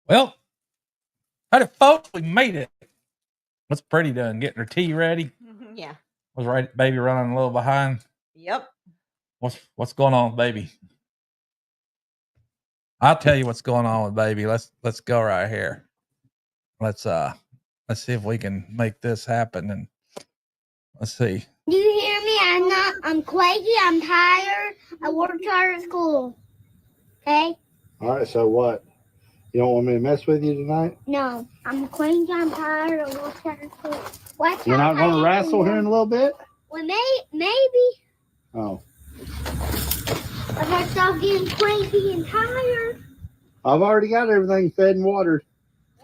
Well, howdy, folks. We made it. What's Pretty done? Getting her tea ready? Yeah. Was right, baby running a little behind? Yep. What's going on with baby? I'll tell you what's going on with baby. Let's go right here. Let's see if we can make this happen. And let's see. Do you hear me? I'm quaky. I'm tired. I worked hard at school. Okay? All right, so what? You don't want me to mess with you tonight? No. I'm quaky. I'm tired. I worked hard at school. Watch You're not going to wrestle here in a little bit? Well, maybe. Oh. But I stop getting quaky and tired. I've already got everything fed and watered.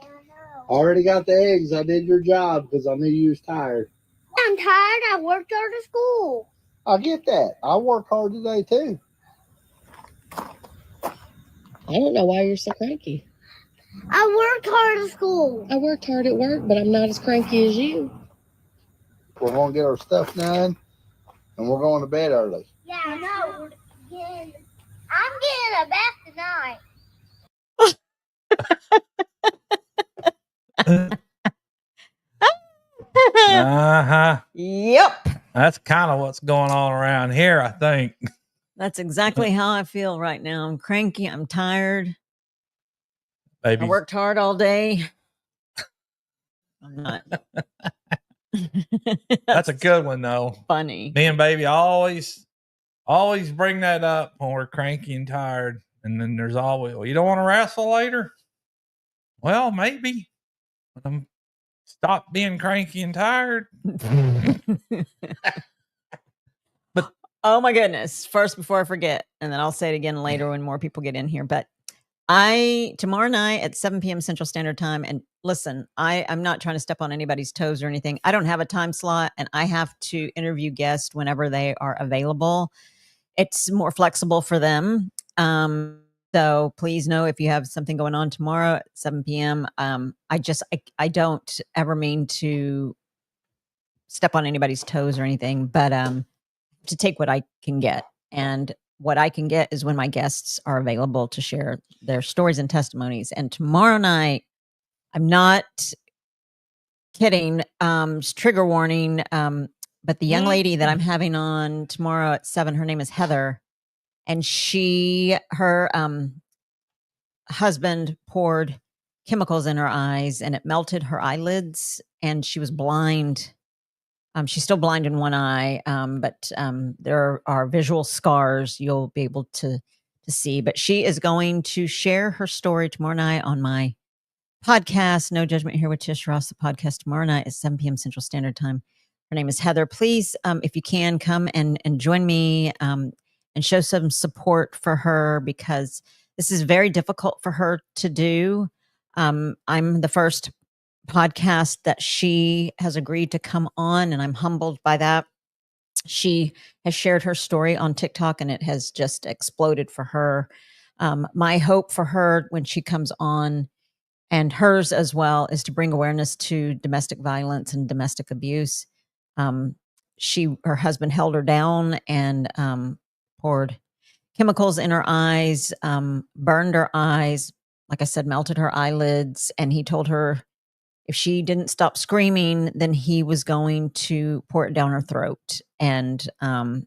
Yeah, I know. Already got the eggs. I did your job because I knew you was tired. I'm tired. I worked hard at school. I get that. I worked hard today, too. I don't know why you're so cranky. I worked hard at school. I worked hard at work, but I'm not as cranky as you. We're going to get our stuff done, and we're going to bed early. Yeah, I know. I'm getting a bath tonight. Yep. That's kind of what's going on around here, I think. That's exactly how I feel right now. I'm cranky. I'm tired. Baby, I worked hard all day. I'm not. That's a good one, though. Funny. Me and baby always bring that up when we're cranky and tired. And then there's always, well, you don't want to wrestle later? Well, maybe. But I'm stop being cranky and tired. But oh my goodness. First, before I forget, and then I'll say it again later when more people get in here. But tomorrow night at 7 p.m. Central Standard Time, and listen, I'm not trying to step on anybody's toes or anything. I don't have a time slot, and I have to interview guests whenever they are available. It's more flexible for them. So please know if you have something going on tomorrow at 7 p.m. I don't ever mean to step on anybody's toes or anything, but to take what I can get. And what I can get is when my guests are available to share their stories and testimonies. And tomorrow night, I'm not kidding, trigger warning, but the young lady that I'm having on tomorrow at 7, her name is Heather. And her husband poured chemicals in her eyes and it melted her eyelids and she was blind. She's still blind in one eye, but there are visual scars you'll be able to see. But she is going to share her story tomorrow night on my podcast, No Judgment Here with Tish Ross, the podcast tomorrow night at 7 p.m. Central Standard Time. Her name is Heather. Please, if you can, come and join me and show some support for her because this is very difficult for her to do. I'm the first podcast that she has agreed to come on, and I'm humbled by that. She has shared her story on TikTok, and it has just exploded for her. My hope for her when she comes on, and hers as well, is to bring awareness to domestic violence and domestic abuse. Her husband held her down and poured chemicals in her eyes, burned her eyes, like I said, melted her eyelids. And he told her if she didn't stop screaming, then he was going to pour it down her throat. And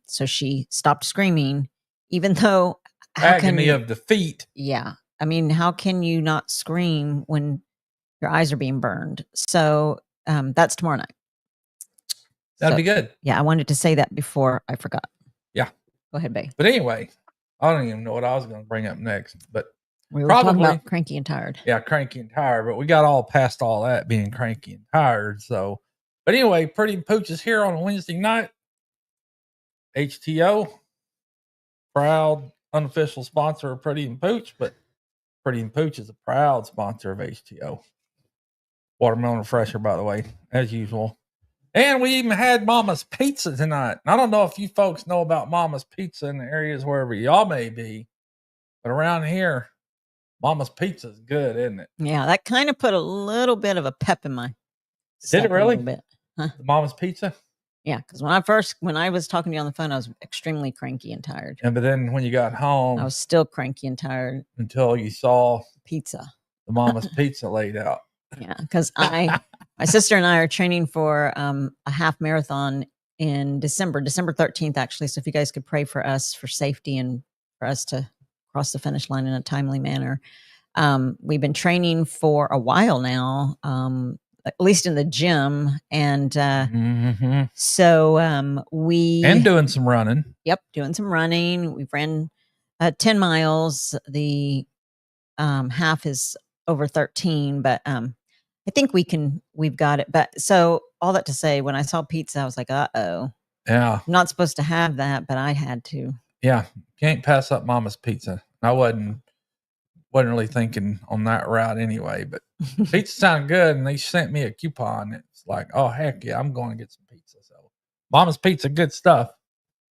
so she stopped screaming, even though agony of defeat. Yeah. I mean, how can you not scream when your eyes are being burned? So that's tomorrow night. That'd be good. Yeah, I wanted to say that before I forgot. Yeah. Go ahead, babe. But anyway, I don't even know what I was going to bring up next, but we were talking about cranky and tired. Yeah, cranky and tired, but we got all past all that being cranky and tired. So, but anyway, Pretty Pooch is here on a Wednesday night. HTO, proud unofficial sponsor of Pretty and Pooch, but Pretty and Pooch is a proud sponsor of HTO. Watermelon refresher, by the way, as usual. And we even had Mama's Pizza tonight. And I don't know if you folks know about Mama's Pizza in the areas wherever y'all may be, but around here, Mama's Pizza is good, isn't it? Yeah, that kind of put a little bit of a pep in my step. Did it really? A little bit. Huh? The Mama's Pizza? Yeah, because when I was talking to you on the phone, I was extremely cranky and tired. And but then when you got home, I was still cranky and tired until you saw pizza. the mama's pizza laid out. Yeah, because my sister and I are training for a half marathon in December 13th, actually. So if you guys could pray for us for safety and for us to cross the finish line in a timely manner. We've been training for a while now, at least in the gym. And so we... And doing some running. Yep, doing some running. We've ran 10 miles. The half is over 13, but I think we've got it. But so all that to say, when I saw pizza, I was like, uh-oh. Yeah. I'm not supposed to have that, but I had to. Yeah. Can't pass up mama's pizza. I wasn't really thinking on that route anyway, but pizza sounded good. And they sent me a coupon. It's like, oh, heck yeah, I'm going to get some pizza. So mama's pizza, good stuff.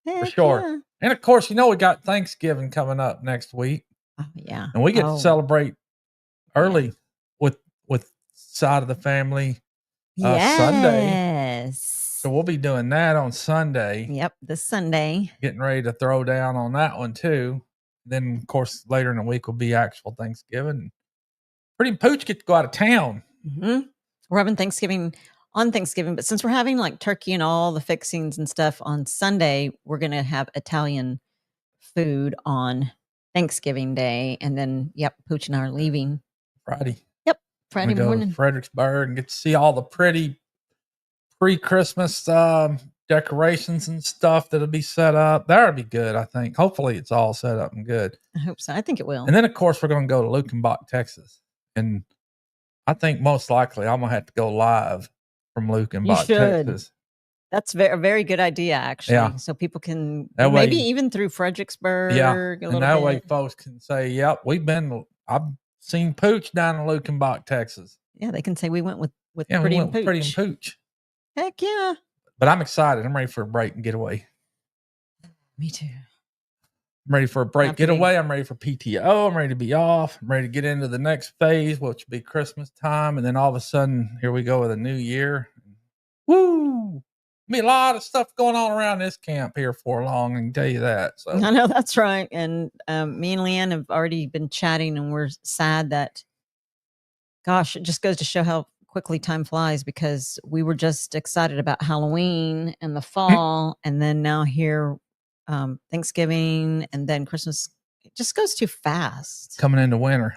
For sure. Yeah. And of course, we got Thanksgiving coming up next week. Oh, yeah. And we get to celebrate early with side of the family Sunday. Yes. So we'll be doing that on Sunday. Yep, this Sunday. Getting ready to throw down on that one too. Then of course later in the week will be actual Thanksgiving. Pretty Pooch get to go out of town. Mm-hmm. We're having Thanksgiving on Thanksgiving, but since we're having like turkey and all the fixings and stuff on Sunday, we're going to have Italian food on Thanksgiving Day. And then, Pooch and I are leaving Friday. Yep, Friday go morning. to Fredericksburg and get to see all the pretty pre-Christmas decorations and stuff that'll be set up. That'll be good, I think. Hopefully it's all set up and good. I hope so. I think it will. And then, of course, we're going to go to Lukenbach, Texas. And I think most likely I'm going to have to go live from Lukenbach, Texas. That's a very good idea, actually. Yeah. So people can, maybe even through Fredericksburg. Yeah. And that way folks can say, yep, I've seen Pooch down in Lukenbach, Texas. Yeah, they can say we went with Pretty and Pooch. Pretty and Pooch. Heck yeah. But I'm excited. I'm ready for a break and getaway. Me too. I'm ready for a break getaway. I'm ready for PTO. I'm ready to be off. I'm ready to get into the next phase, which will be Christmas time. And then all of a sudden, here we go with a new year. Woo! Be a lot of stuff going on around this camp here for long. I can tell you that. So I know that's right. And me and Leanne have already been chatting, and we're sad that, gosh, it just goes to show how quickly time flies, because we were just excited about Halloween and the fall, and then now here Thanksgiving, and then Christmas. It just goes too fast. Coming into winter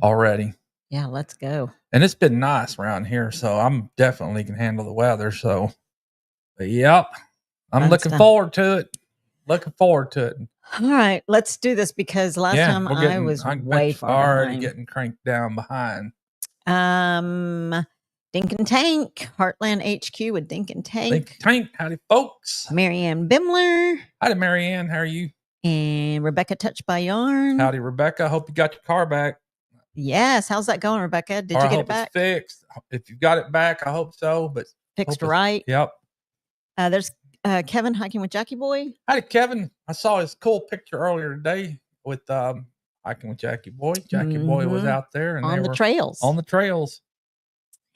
already. Yeah, let's go. And it's been nice around here, so I'm definitely can handle the weather. So, but yep, I'm looking forward to it. Looking forward to it. All right, let's do this, because last time I was way far already getting cranked down behind. Dink and Tank, Heartland HQ with Dink and Tank. Dink and Tank, howdy folks. Marianne Bimler. Howdy Marianne, how are you? And Rebecca Touched by Yarn. Howdy Rebecca, hope you got your car back. Yes, how's that going, Rebecca? Did you get it back? It's fixed. If you got it back, I hope so. But fixed right. Yep. There's Kevin hiking with Jackie Boy. Howdy Kevin, I saw his cool picture earlier today with hiking with Jackie Boy. Jackie Boy was out there and on the trails. On the trails.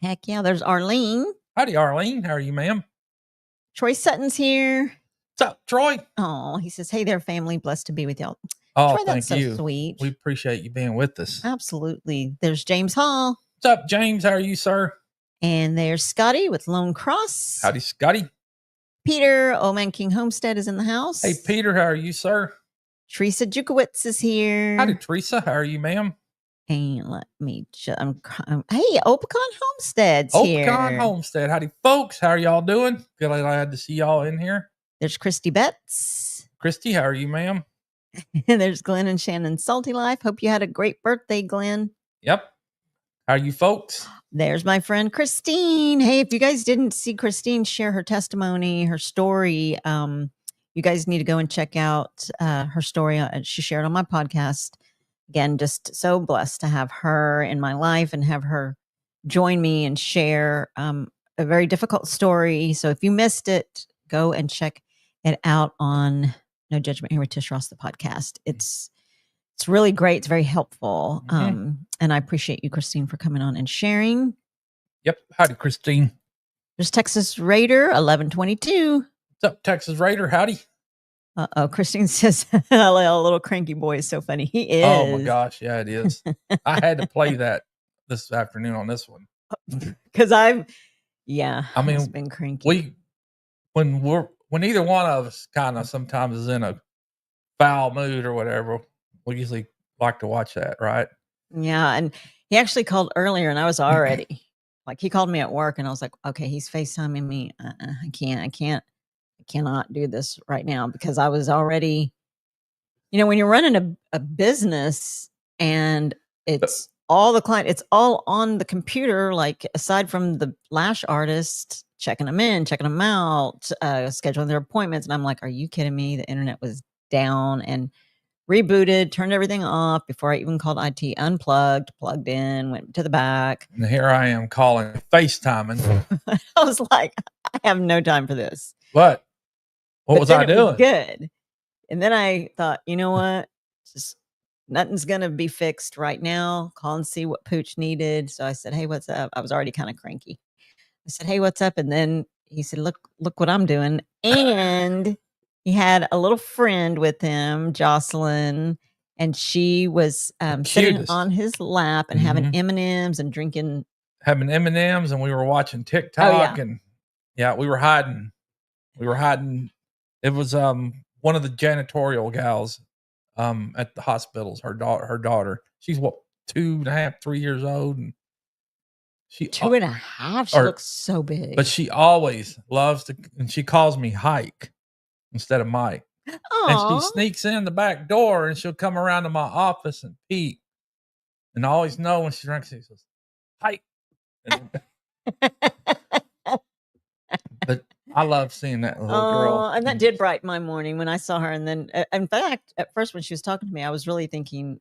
Heck yeah. There's Arlene. Howdy, Arlene. How are you, ma'am? Troy Sutton's here. What's up, Troy? Oh, he says, hey there, family. Blessed to be with y'all. Oh, Troy, that's thank you. So sweet. We appreciate you being with us. Absolutely. There's James Hall. What's up, James? How are you, sir? And there's Scotty with Lone Cross. Howdy, Scotty. Peter, Old Man King Homestead is in the house. Hey, Peter. How are you, sir? Teresa Jukowitz is here. Howdy, Teresa. How are you, ma'am? And let me just, hey, Opicon Homestead's here. Opicon Homestead. Howdy, folks. How are y'all doing? Glad to see y'all in here. There's Christy Betts. Christy, how are you, ma'am? And there's Glenn and Shannon Salty Life. Hope you had a great birthday, Glenn. Yep. How are you folks? There's my friend Christine. Hey, if you guys didn't see Christine share her testimony, her story, you guys need to go and check out her story. She shared on my podcast. Again, just so blessed to have her in my life and have her join me and share a very difficult story. So if you missed it, go and check it out on No Judgment here with Tish Ross, the podcast. It's really great. It's very helpful. Mm-hmm. And I appreciate you, Christine, for coming on and sharing. Yep. Howdy, Christine. There's Texas Raider 1122. What's up, Texas Raider? Howdy. Oh, Christine says, "A little cranky boy is so funny." He is. Oh my gosh, yeah, it is. I had to play that this afternoon on this one. Because I've mean, been cranky. when either one of us kind of sometimes is in a foul mood or whatever, we usually like to watch that, right? Yeah, and he actually called earlier, and I was already like, he called me at work, and I was like, okay, he's FaceTiming me. I cannot do this right now because I was already, when you're running a business and it's all the client, it's all on the computer, like aside from the lash artist checking them in, checking them out, scheduling their appointments. And I'm like, are you kidding me? The internet was down and rebooted, turned everything off before I even called IT, unplugged, plugged in, went to the back. And here I am calling FaceTiming. I was like, I have no time for this. What was I doing? Good. And then I thought, you know what? Just nothing's going to be fixed right now. Call and see what Pooch needed. So I said, hey, what's up? I was already kind of cranky. I said, hey, what's up? And then he said, look what I'm doing. And he had a little friend with him, Jocelyn, and she was sitting on his lap and having M&Ms and drinking. Having M&Ms, and we were watching TikTok, and we were hiding. It was one of the janitorial gals at the hospitals. Her daughter. She's 2.5, 3 years old, and she 2.5. She looks so big, but she always loves to, and she calls me Hike instead of Mike. Aww. And she sneaks in the back door, and she'll come around to my office and peek, and I always know when she drinks. She says, "Hike." But I love seeing that little girl. And that did brighten my morning when I saw her. And then, in fact, at first when she was talking to me, I was really thinking,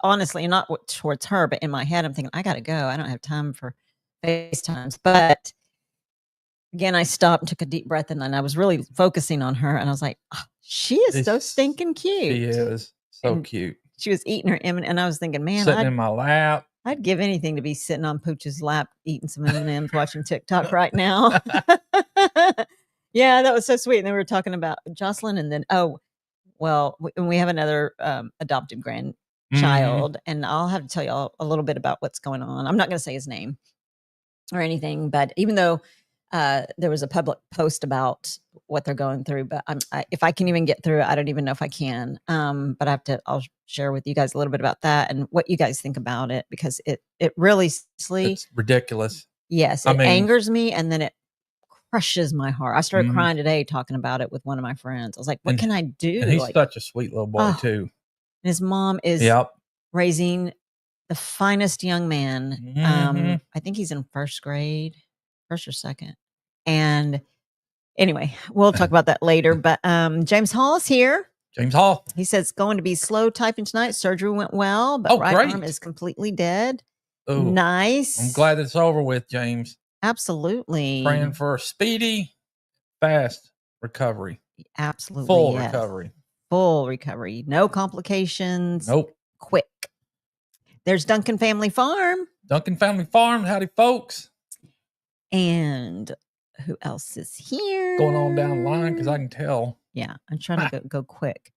honestly, not towards her, but in my head, I'm thinking, I got to go. I don't have time for FaceTimes. But again, I stopped and took a deep breath, and then I was really focusing on her. And I was like, oh, she is so stinking cute. She is so cute. She was eating her M&Ms, and I was thinking, man, sitting in my lap. I'd give anything to be sitting on Pooch's lap, eating some M&Ms, watching TikTok right now. Yeah, that was so sweet. And then we were talking about Jocelyn, and then, we have another adopted grandchild, and I'll have to tell you all a little bit about what's going on. I'm not going to say his name or anything, but even though there was a public post about what they're going through, but if I can even get through it, I don't even know if I can. But I'll share with you guys a little bit about that and what you guys think about it, because it really, it's ridiculous. Yes, it angers me, and then it crushes my heart. I started crying today talking about it with one of my friends. I was like, what can I do? And he's such a sweet little boy too. And his mom is raising the finest young man. I think he's in first grade, first or second. And anyway, we'll talk about that later. But James Hall is here. James Hall. He says going to be slow typing tonight. Surgery went well, but right arm is completely dead. Ooh, nice. I'm glad it's over with, James. Absolutely. Praying for a speedy, fast recovery. Absolutely. Full recovery. Full recovery. No complications. Nope. Quick. There's Duncan Family Farm. Duncan Family Farm. Howdy, folks. And who else is here? Going on down the line, because I can tell. Yeah, I'm trying to go quick.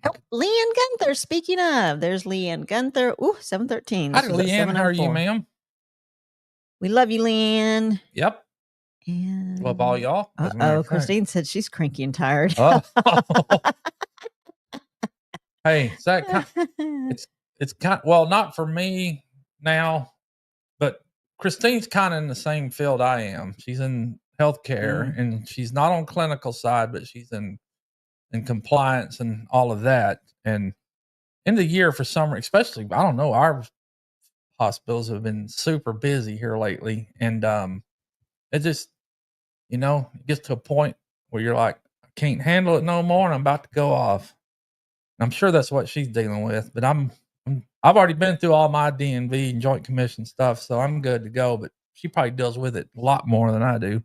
Oh, Leanne Gunther. Speaking of, there's Leanne Gunther. Ooh, 713. Hi, Leanne. How are you, ma'am? We love you, Leanne. Yep. And love all y'all. Christine said she's cranky and tired. Hey, it's kind well, not for me now, but Christine's kind of in the same field I am. She's in healthcare, and she's not on clinical side, but she's in compliance and all of that. And in the year, for some, especially, I don't know, our hospitals have been super busy here lately, and it just, it gets to a point where you're like, I can't handle it no more, and I'm about to go off. I'm sure that's what she's dealing with, but I've already been through all my DNV and Joint Commission stuff, so I'm good to go. But she probably deals with it a lot more than I do.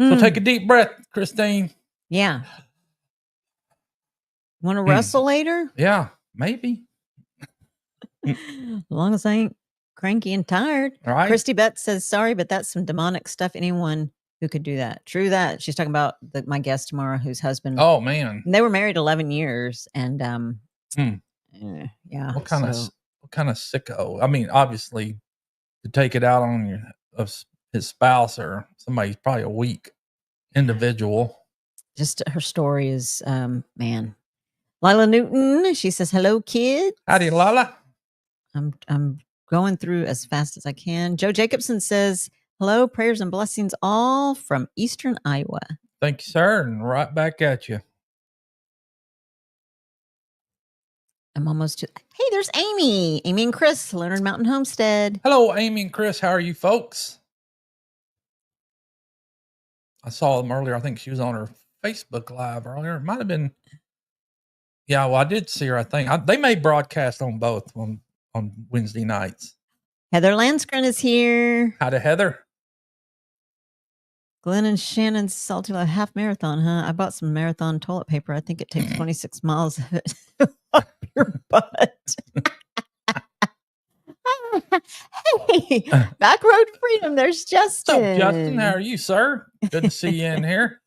So take a deep breath, Christine. Yeah. Want to wrestle later? Yeah, maybe. As long as I ain't cranky and tired. All right. Christy Betts says, sorry, but that's some demonic stuff. Anyone who could do that. True that. She's talking about my guest tomorrow, whose husband. Oh man, And they were married 11 years, and yeah. what kind of sicko? I mean, obviously, to take it out on his spouse or somebody, probably a weak individual. Just her story is man. Lila Newton, she says, "Hello, kids. Howdy, Lila. I'm going through as fast as I can." Joe Jacobson says, "Hello, prayers and blessings all from Eastern Iowa." Thank you, sir, and right back at you. I'm almost to. Hey, there's Amy. Amy and Chris, Leonard Mountain Homestead. Hello, Amy and Chris. How are you folks? I saw them earlier. I think she was on her Facebook Live earlier. It might have been. Yeah, well, I did see her. I think they may broadcast on both on Wednesday nights. Heather Landskren is here. Howdy, Heather. Glenn and Shannon's Salty Love half marathon, huh? I bought some marathon toilet paper. I think it takes 26 miles of it up your butt. Hey, Back Road to Freedom. There's Justin. What's up, Justin? How are you, sir? Good to see you in here.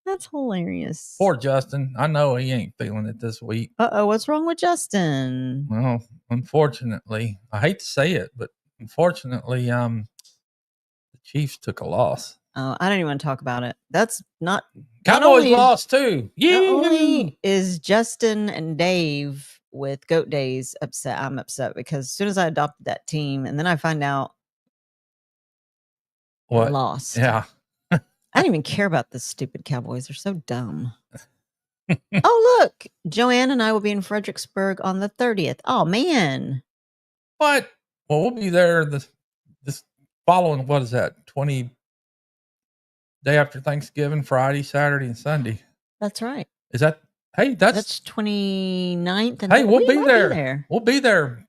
That's hilarious. Poor Justin. I know he ain't feeling it this week. Uh-oh, what's wrong with Justin? Well, unfortunately, I hate to say it, but unfortunately, the Chiefs took a loss. Oh, I don't even want to talk about it. That's not Cowboys lost too. Yeah. Not only is Justin and Dave with Goat Days upset, I'm upset because as soon as I adopted that team and then I find out I lost. Yeah. I don't even care about the stupid Cowboys. They're so dumb. Oh, look. Joanne and I will be in Fredericksburg on the 30th. Oh, man. What? Well, we'll be there this following, what is that? 20 day after Thanksgiving, Friday, Saturday, and Sunday. That's right. Is that, hey, that's 29th. And hey, we'll be there. We'll be there.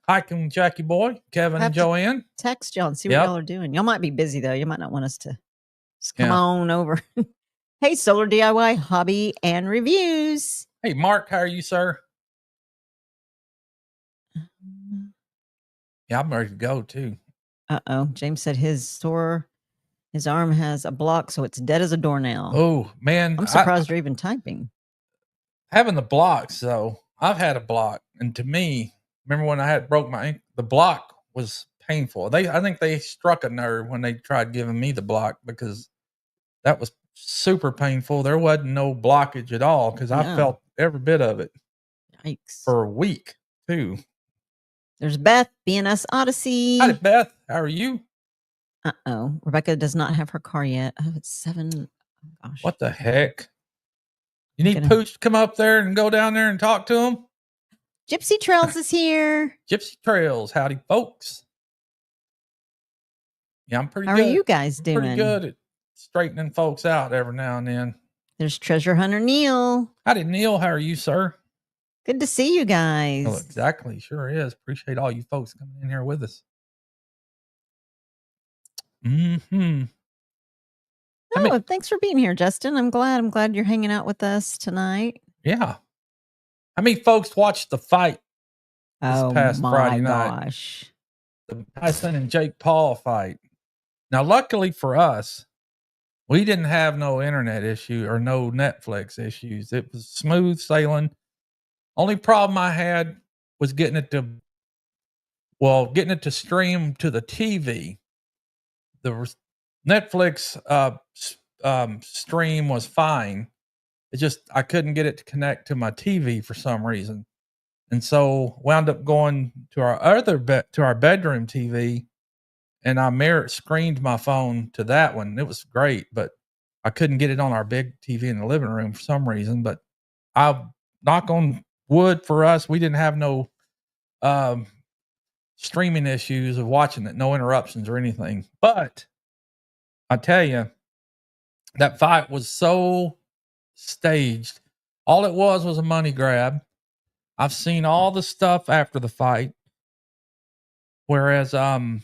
Hiking Jackie Boy, Kevin and Joanne. Text y'all and see what y'all are doing. Y'all might be busy though. You might not want us to just come on over. Hey, Solar DIY Hobby and Reviews. Hey, Mark, how are you, sir? Yeah, I'm ready to go too. Uh-oh. James said his arm has a block, so it's dead as a doornail. Oh, man. I'm surprised you're even typing. Having the blocks, though, I've had a block. And to me, remember when I broke my ankle, the block was painful. I think they struck a nerve when they tried giving me the block because that was super painful. There wasn't no blockage at all because I felt every bit of it. Yikes. For a week, too. There's Beth, BNS Odyssey. Hi, Beth. How are you? Uh-oh. Rebecca does not have her car yet. Oh, it's 7. Oh, gosh. What the heck? You need Pooch to come up there and go down there and talk to him? Gypsy Trails is here. Gypsy Trails. Howdy, folks. Yeah, I'm pretty good. How are you guys doing? Pretty good at straightening folks out every now and then. There's Treasure Hunter Neil. Howdy, Neil. How are you, sir? Good to see you guys. Oh, exactly. Sure is. Appreciate all you folks coming in here with us. Mm-hmm. Oh, thanks for being here, Justin. I'm glad you're hanging out with us tonight. Yeah. How many folks watched the fight this past Friday night? Gosh. The Tyson and Jake Paul fight. Now, luckily for us, we didn't have no internet issue or no Netflix issues. It was smooth sailing. Only problem I had was getting it to stream to the TV. The Netflix stream was fine. It just, I couldn't get it to connect to my TV for some reason. And so wound up going to our bedroom TV, and I screened my phone to that one. It was great, but I couldn't get it on our big TV in the living room for some reason. But I knock on wood for us, we didn't have no streaming issues of watching it, no interruptions or anything. But I tell you, that fight was so staged. All it was a money grab. I've seen all the stuff after the fight, whereas it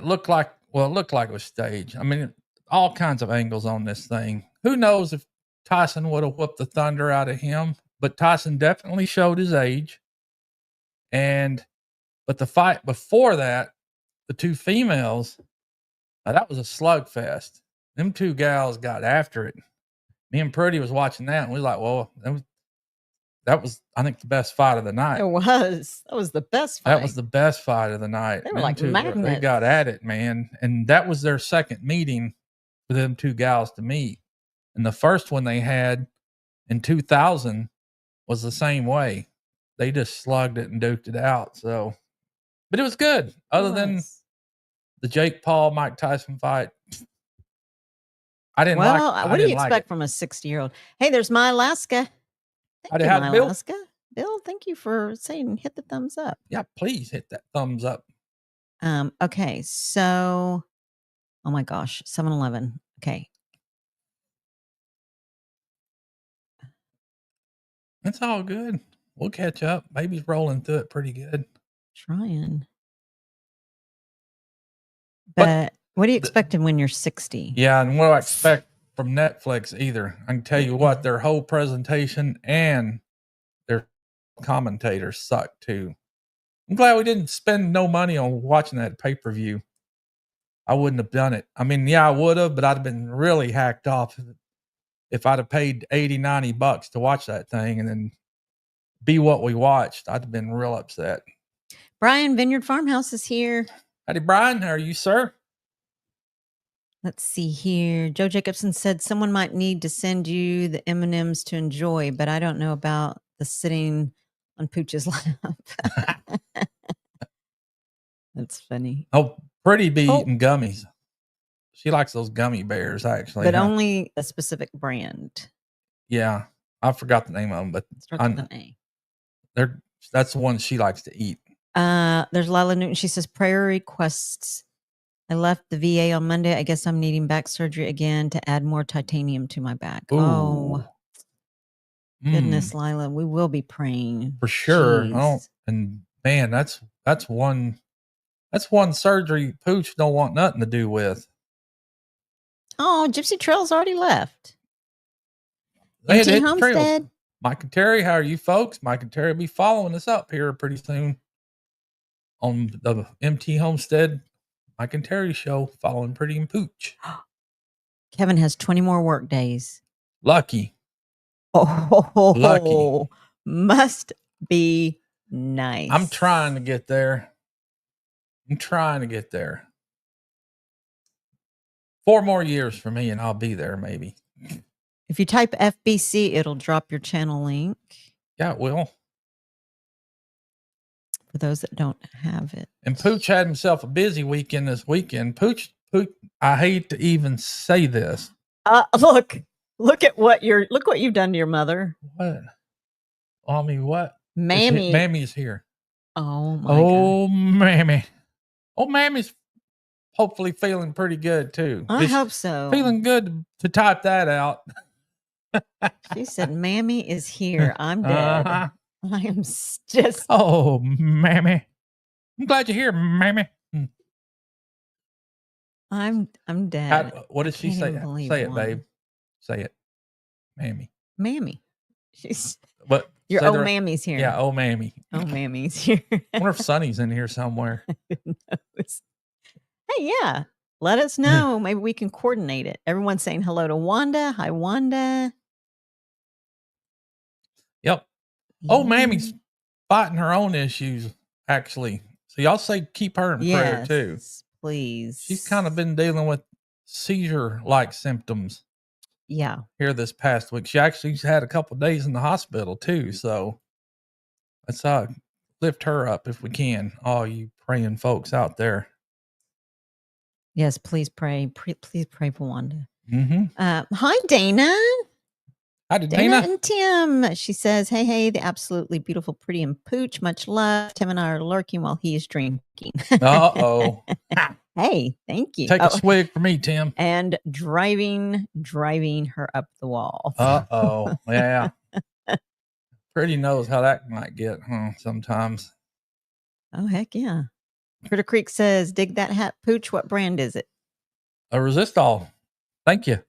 looked like it was staged. I mean, all kinds of angles on this thing. Who knows if Tyson would have whooped the thunder out of him? But Tyson definitely showed his age. But the fight before that, the two females, That was a slugfest. Them two gals got after it. Me and Pretty was watching that, and we was like, well, that was, I think, the best fight of the night. It was. That was the best fight. That was the best fight of the night. They were Them like two, they magnets. got at it, man. And that was their second meeting for them two gals to meet. And the first one they had in 2000 was the same way. They just slugged it and duked it out. So, but it was good. Other than the Jake Paul, Mike Tyson fight, I didn't like. Well, what do you expect from a 60-year-old? Hey, there's My Alaska. Thank you, My Alaska. Bill, thank you for saying hit the thumbs up. Yeah, please hit that thumbs up. Okay, so, oh my gosh, 7-Eleven. Okay. It's all good. We'll catch up. Baby's rolling through it pretty good. Trying. But what do you expect when you're 60? Yeah, and what do I expect from Netflix either? I can tell you what, their whole presentation and their commentators suck too. I'm glad we didn't spend no money on watching that pay-per-view. I wouldn't have done it. I mean, yeah, I would have, but I'd have been really hacked off if I'd have paid $80-$90 to watch that thing and then be what we watched. I'd have been real upset. Brian, Vineyard Farmhouse is here. Howdy, Brian. How are you, sir? Let's see here. Joe Jacobson said someone might need to send you the M&Ms to enjoy, but I don't know about the sitting on Pooch's lap. That's funny. Oh, Pretty be eating gummies. She likes those gummy bears, actually. But only a specific brand. Yeah. I forgot the name of them, but starts with an A. That's the one she likes to eat. There's Lila Newton. She says, prayer requests. I left the VA on Monday. I guess I'm needing back surgery again to add more titanium to my back. Ooh. Oh, goodness, Lila. We will be praying. For sure. Jeez. And man, that's one surgery Pooch don't want nothing to do with. Oh, Gypsy Trail's already left. They MT had hit Homestead. trails. Mike and Terry, how are you folks? Mike and Terry will be following us up here pretty soon on the MT Homestead Mike and Terry show, following Pretty and Pooch. Kevin has 20 more work days. Lucky. Oh, lucky. Must be nice. I'm trying to get there. 4 more years for me and I'll be there maybe. If you type FBC, it'll drop your channel link. Yeah, it will. For those that don't have it. And Pooch had himself a busy weekend this weekend. Pooch, I hate to even say this. Look at what you've done to your mother. What? I mean, what? Mammy. Mammy's here. Oh my God. Mammy. Oh, Mammy's hopefully feeling pretty good too. I hope so. Feeling good to type that out. She said, Mammy is here. I'm dead. Uh-huh. I am just. Oh, Mammy. I'm glad you're here, Mammy. I'm dead. What did she say? Say it, babe. Say it. Mammy. Mammy. She's. But your old Mammy's here. Yeah, old Mammy. Oh, Mammy's here. I wonder if Sonny's in here somewhere. Who knows? Hey, yeah. Let us know. Maybe we can coordinate it. Everyone's saying hello to Wanda. Hi, Wanda. Yep. Oh, Mammy's fighting her own issues, actually. So y'all say keep her in prayer too. Please. She's kind of been dealing with seizure-like symptoms. Yeah. Here this past week. She actually had a couple of days in the hospital too. So let's lift her up if we can. All you praying folks out there. Yes, please pray. Please pray for Wanda. Mm-hmm. Hi, Dana. Hi, Dana and Tim. She says, hey, the absolutely beautiful Pretty and Pooch. Much love. Tim and I are lurking while he is drinking. Uh-oh. Hey, thank you. Take a swig for me, Tim. And driving her up the wall. Uh-oh. Yeah. Pretty knows how that might get, sometimes. Oh, heck yeah. Critter Creek says, dig that hat, Pooch. What brand is it? A Resistol. Thank you.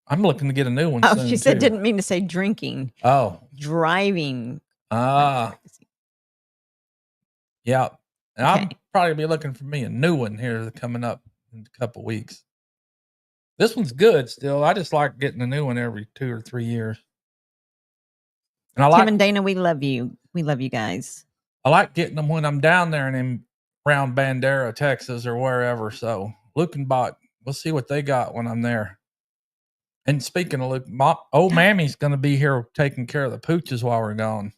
I'm looking to get a new one soon, she said, too. didn't mean to say drinking. Oh. Driving. Yeah. And I'll Okay. probably be looking for me a new one here coming up in a couple weeks. This one's good still. I just like getting a new one every 2 or 3 years. And Tim and Dana, we love you. We love you guys. I like getting them when I'm down there and in around Bandera, Texas, or wherever. So Lukenbach, we'll see what they got when I'm there. And speaking of Luke, old Mammy's going to be here taking care of the pooches while we're gone.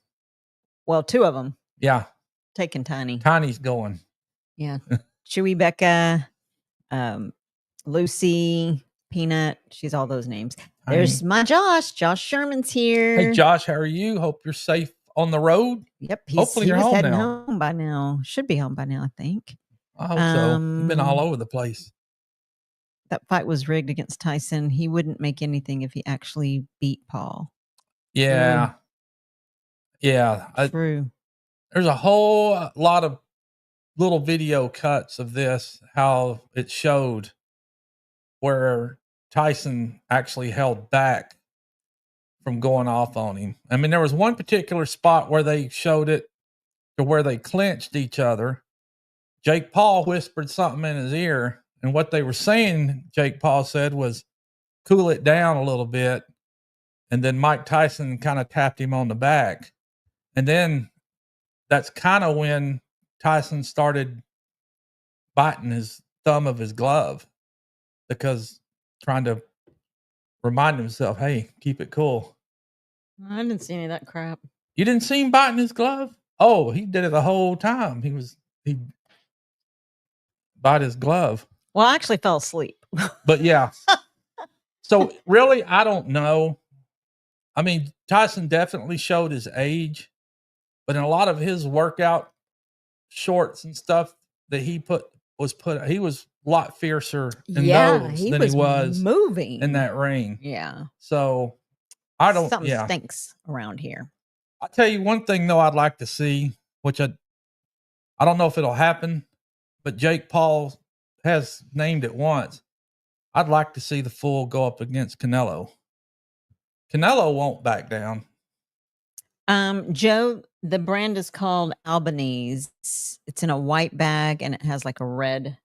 Well, 2 of them. Yeah, Taking Tiny. Tiny's going. Yeah. Chewy, Becca, Lucy, Peanut. She's all those names. There's my Josh. Josh Sherman's here. Hey, Josh, how are you? Hope you're safe on the road. Yep. Hopefully he you're was home heading now. home by now. Should be home by now, I think. I hope so. You've been all over the place. That fight was rigged against Tyson. He wouldn't make anything if he actually beat Paul. Yeah. Yeah. True. There's a whole lot of little video cuts of this, how it showed where Tyson actually held back from going off on him. I mean, there was one particular spot where they showed it to where they clinched each other. Jake Paul whispered something in his ear, and what they were saying, Jake Paul said, was cool it down a little bit. And then Mike Tyson kind of tapped him on the back. And then that's kind of when Tyson started biting his thumb of his glove, because trying to remind himself, hey, keep it cool. I didn't see any of that crap. You didn't see him biting his glove? Oh, he did it the whole time. He bite his glove. Well, I actually fell asleep. But yeah. So really, I don't know. I mean, Tyson definitely showed his age, but in a lot of his workout shorts and stuff that he was a lot fiercer in those than he was moving in that ring. Yeah. So I don't. Something stinks around here. I'll tell you one thing though, I'd like to see, which I don't know if it'll happen, but Jake Paul has named it once. I'd like to see the Fool go up against Canelo. Canelo won't back down. Joe, the brand is called Albanese. It's in a white bag and it has like a red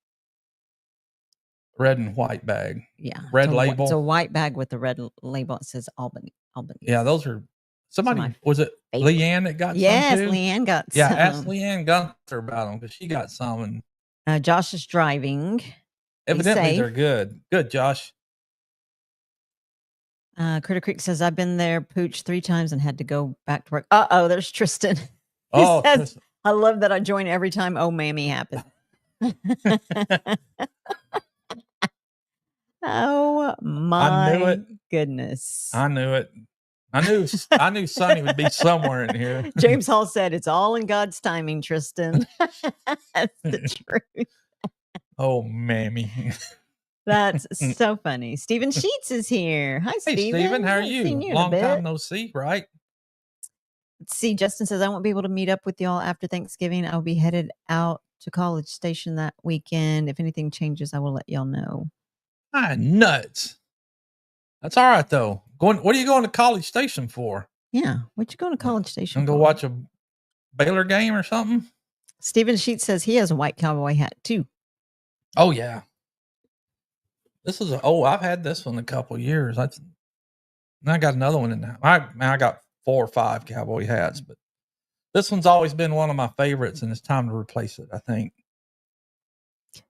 and white bag. Yeah. Red label. It's a white bag with the red label. It says Albanese. Yeah, those are somebody. Was it Leanne that got yes, some too? Leanne got yeah, some. ask Leanne Gunther about them because she got some. And Josh is driving. Evidently, they're good. Good, Josh. Critter Creek says, I've been there, Pooch, 3 times and had to go back to work. There's Tristan. He says, I love that I join every time Oh Mammy happens. Oh my goodness. I knew it. I knew Sonny would be somewhere in here. James Hall said, it's all in God's timing, Tristan. That's the truth. Oh, Mammy. That's so funny. Stephen Sheets is here. Hi, Stephen. Hey, Stephen, how are you? Long time no see, right? Let's see. Justin says, I won't be able to meet up with y'all after Thanksgiving. I'll be headed out to College Station that weekend. If anything changes, I will let y'all know. Nuts. That's all right, though. What are you going to College Station for? Yeah. What you going to College Station for? Go watch a Baylor game or something? Stephen Sheets says he has a white cowboy hat, too. Oh, yeah. This is I've had this one a couple of years. I got another one in there. I got 4 or 5 cowboy hats, but this one's always been one of my favorites, and it's time to replace it, I think.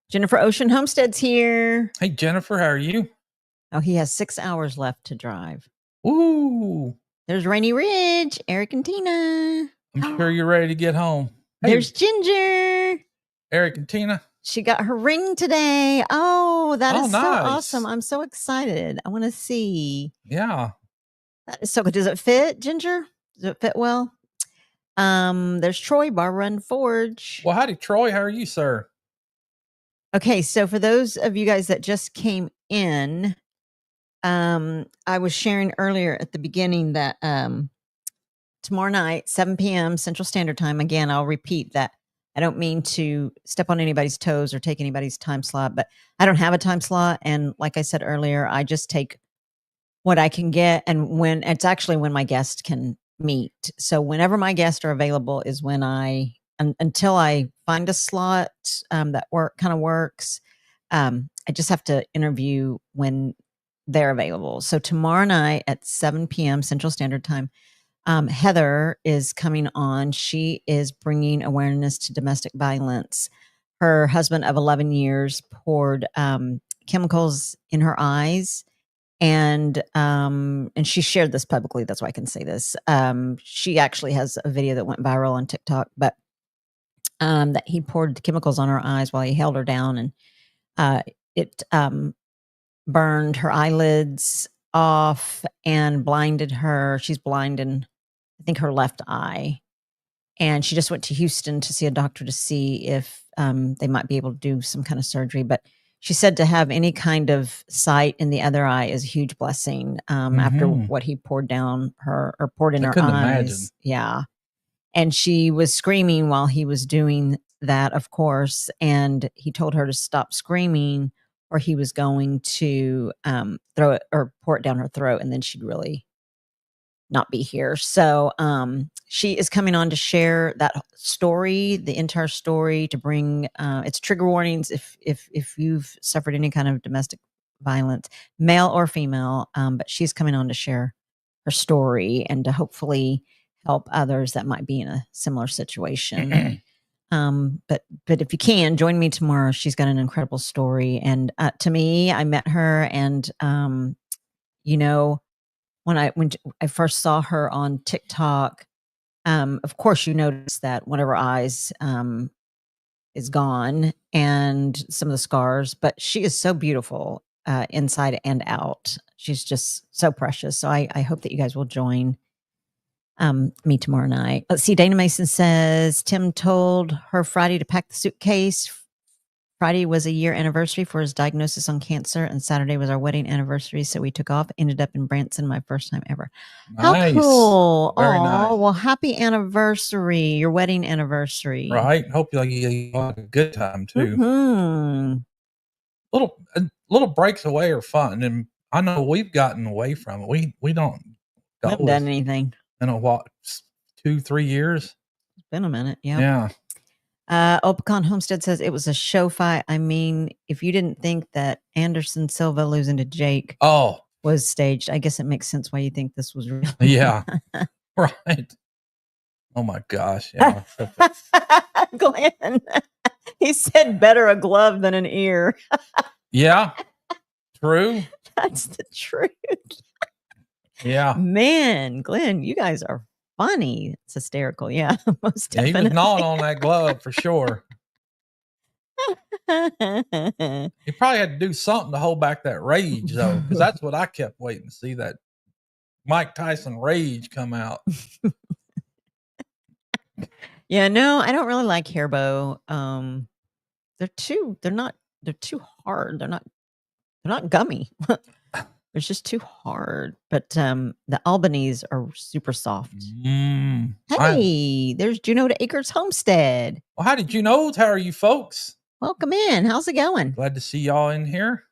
Jennifer Ocean Homestead's here. Hey, Jennifer, how are you? Oh, he has 6 hours left to drive. Ooh. There's Rainy Ridge, Eric and Tina. I'm sure you're ready to get home. Hey, there's Ginger. Eric and Tina. She got her ring today. Oh, that is nice. so awesome. I'm so excited. I want to see. Yeah. That is so good. Does it fit, Ginger? Does it fit well? There's Troy, Barbara and Forge. Well, howdy, Troy. How are you, sir? Okay, so for those of you guys that just came in, I was sharing earlier at the beginning that tomorrow night, 7 p.m. Central Standard Time. Again, I'll repeat that. I don't mean to step on anybody's toes or take anybody's time slot, but I don't have a time slot. And like I said earlier, I just take what I can get. And when it's actually when my guests can meet. So whenever my guests are available is when I until I find a slot that works. I just have to interview when they're available. So tomorrow night at 7 p.m. Central Standard Time, Heather is coming on. She is bringing awareness to domestic violence. Her husband of 11 years poured chemicals in her eyes, and she shared this publicly. That's why I can say this. She actually has a video that went viral on TikTok, but that he poured the chemicals on her eyes while he held her down, and it burned her eyelids off and blinded her. She's blind in, I think, her left eye. And she just went to Houston to see a doctor to see if they might be able to do some kind of surgery. But she said to have any kind of sight in the other eye is a huge blessing after what he poured down her or poured in her eyes. Imagine. Yeah. And she was screaming while he was doing that, of course. And he told her to stop screaming or he was going to throw it or pour it down her throat, and then she'd really not be here. So she is coming on to share that story, the entire story, to bring it's trigger warnings if you've suffered any kind of domestic violence, male or female. But she's coming on to share her story and to hopefully help others that might be in a similar situation. But if you can join me tomorrow, she's got an incredible story. And to me, I met her, and you know, when I first saw her on TikTok, of course you notice that one of her eyes is gone and some of the scars, but she is so beautiful inside and out. She's just so precious. So I hope that you guys will join me tomorrow night. Let's see. Dana Mason says Tim told her Friday to pack the suitcase. Friday was a year anniversary for his diagnosis on cancer, and Saturday was our wedding anniversary. So we took off, ended up in Branson, my first time ever. Nice. How cool. Very Aw, nice. well, happy anniversary, your wedding anniversary. Right. Hope you had a good time too. Mhm. Little breaks away are fun, and I know we've gotten away from it. We don't I haven't done anything. in a what 2-3 years. It's been a minute. Yep. Yeah. Opicon Homestead says it was a show fight. I mean, if you didn't think that Anderson Silva losing to Jake was staged, I guess it makes sense why you think this was real. Yeah. Right. Oh my gosh. Yeah. Glenn, he said better a glove than an ear. Yeah. True. That's the truth. Yeah. Man, Glenn, you guys are funny. It's hysterical. Yeah, most Yeah, he definitely. was gnawing on that glove for sure. He probably had to do something to hold back that rage, though, because that's what I kept waiting to see, that Mike Tyson rage come out. Yeah, no, I don't really like Hairbo. They're too hard. They're not gummy. It's just too hard. But the Albanese are super soft. Hey, there's Juno to Acres Homestead. Well, how did you know? How are you folks? Welcome in. How's it going? Glad to see y'all in here.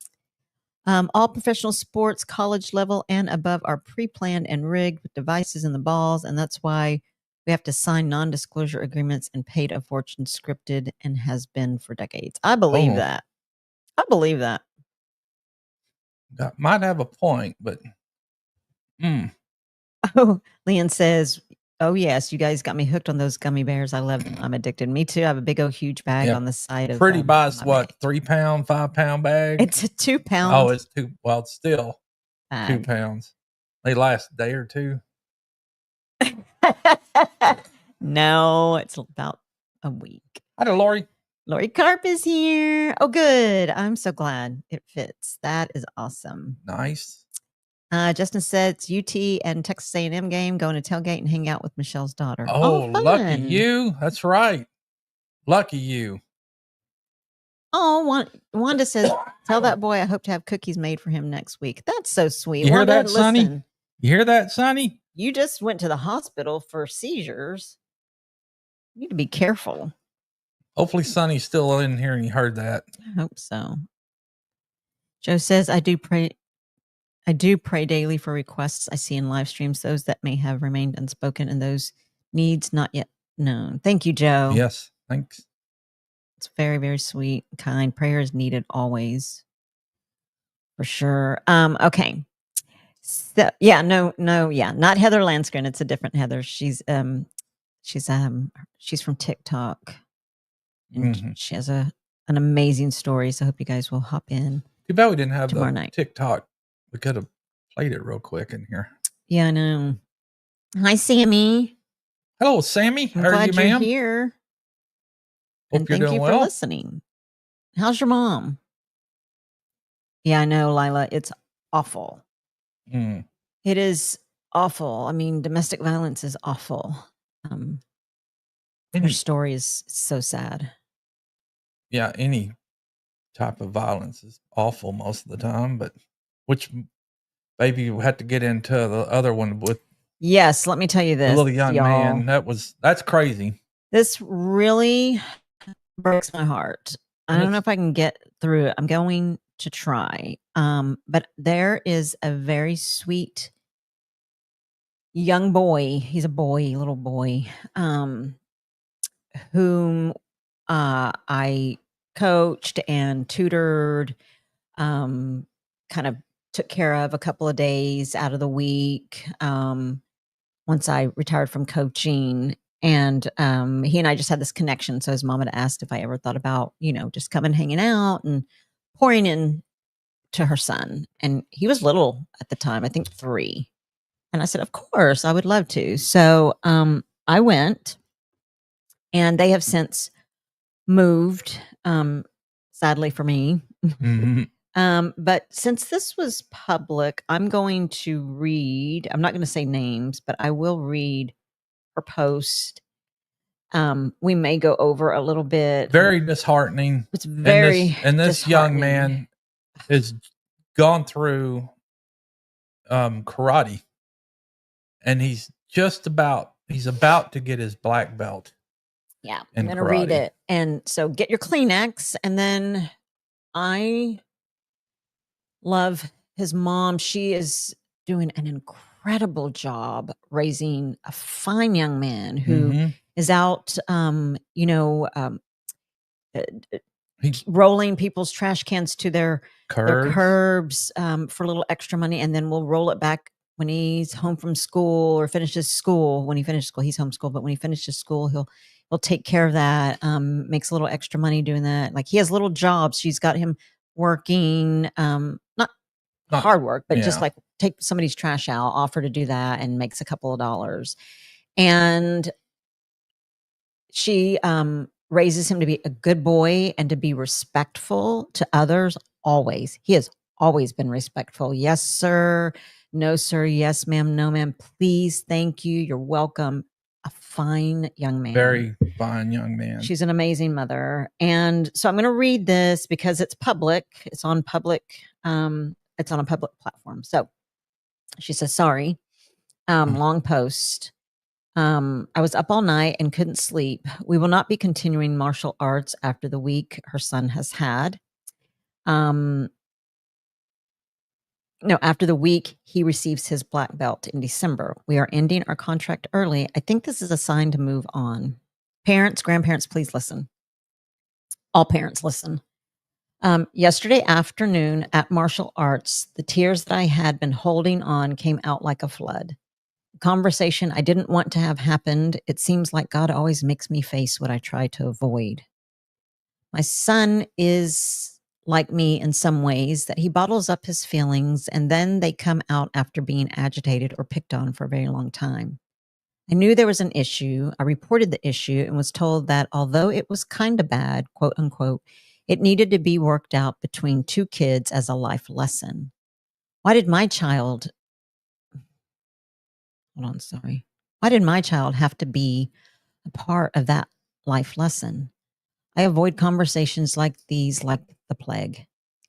All professional sports, college level and above, are pre-planned and rigged with devices in the balls, and that's why we have to sign non-disclosure agreements and paid a fortune, scripted, and has been for decades. I believe that. I believe that. That might have a point, but Oh, Leon says, oh yes, you guys got me hooked on those gummy bears. I love them. I'm addicted. Me too. I have a big old huge bag on the side of Pretty buys what, 3 pound, 5 pound bag? It's a 2 pound. Oh, it's 2. Well, it's still 2 pounds. They last a day or two. No, it's about a week. Hi, Lori. Lori Carp is here. Oh, good. I'm so glad it fits. That is awesome. Nice. Justin said it's UT and Texas A&M game. Going to tailgate and hang out with Michelle's daughter. Oh, lucky you. That's right. Lucky you. Oh, Wanda says, tell that boy I hope to have cookies made for him next week. That's so sweet. You hear Wanda, that, Sonny? listen, You hear that, Sonny? you just went to the hospital for seizures. You need to be careful. Hopefully Sonny's still in here and he heard that. I hope so. Joe says, I do pray daily for requests I see in live streams, those that may have remained unspoken and those needs not yet known. Thank you, Joe. Yes, thanks. It's very, very sweet, kind. Prayer is needed always, for sure. Okay. So yeah, no, yeah, not Heather Lansgren. It's a different Heather. She's from TikTok, and Mhm. she has an amazing story. So I hope you guys will hop in. Too bad we didn't have tomorrow the night. TikTok. We could have played it real quick in here. Yeah, I know. Hi, Sammy. Hello, Sammy. I'm How are glad you, you're ma'am? here. Hope And you're thank doing you well. for listening. How's your mom? Yeah, I know, Lila. It's awful. Mm. It is awful. I mean, domestic violence is awful. Her story is so sad. Yeah, any type of violence is awful most of the time, but which baby you had to get into the other one with Yes, let me tell you the this, little young y'all. man. That's crazy. This really breaks my heart. I And don't know if I can get through it. I'm going to try. But there is a very sweet young boy. He's a boy, little boy, whom I coached and tutored, kind of took care of a couple of days out of the week, once I retired from coaching. And he and I just had this connection. So his mom had asked if I ever thought about, just coming hanging out and pouring in to her son. And he was little at the time, I think 3. And I said, of course, I would love to. So I went, and they have since moved, sadly for me. Mhm. But since this was public, I'm going to read, I'm not going to say names, but I will read her post. We may go over a little bit. Very disheartening. It's very and this young disheartening. man has gone through karate, and he's about to get his black belt. Yeah, in I'm going to read karate. it. And so get your Kleenex. And then I love his mom. She is doing an incredible job raising a fine young man who Mhm. is out, rolling people's trash cans to their curbs for a little extra money, and then we'll roll it back when he's home from school or finishes school. When he finishes school, he's homeschooled, but when he finishes school, he'll take care of that. Makes a little extra money doing that. Like, he has little jobs. She's got him working, not hard work, but just like take somebody's trash out, offer to do that, and makes a couple of dollars. And she raises him to be a good boy and to be respectful to others always. He has always been respectful. Yes, sir. No, sir. Yes, ma'am. No, ma'am. Please. Thank you. You're welcome. A fine young man. Very fine young man. She's an amazing mother. And so I'm going to read this because it's public. It's on public. It's on a public platform. So she says, sorry. Long post. I was up all night and couldn't sleep. We will not be continuing martial arts after the week her son has had. No, after the week he receives his black belt in December. We are ending our contract early. I think this is a sign to move on. Parents, grandparents, please listen. All parents, listen. Yesterday afternoon at martial arts, the tears that I had been holding on came out like a flood. Conversation I didn't want to have happened. It seems like God always makes me face what I try to avoid. My son is like me in some ways, that he bottles up his feelings and then they come out after being agitated or picked on for a very long time. I knew there was an issue. I reported the issue and was told that although it was kind of bad, quote unquote, it needed to be worked out between 2 kids as a life lesson. Why did my child have to be a part of that life lesson? I avoid conversations like these like the plague.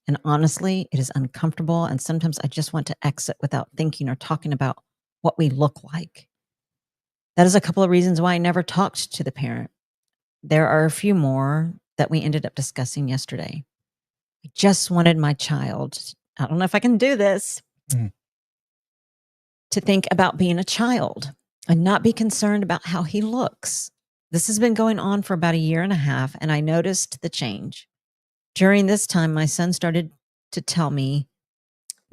And honestly, it is uncomfortable. And sometimes I just want to exit without thinking or talking about what we look like. That is a couple of reasons why I never talked to the parent. There are a few more that we ended up discussing yesterday. I just wanted my child, I don't know if I can do this, to think about being a child and not be concerned about how he looks. This has been going on for about 1.5 years, and I noticed the change. During this time, my son started to tell me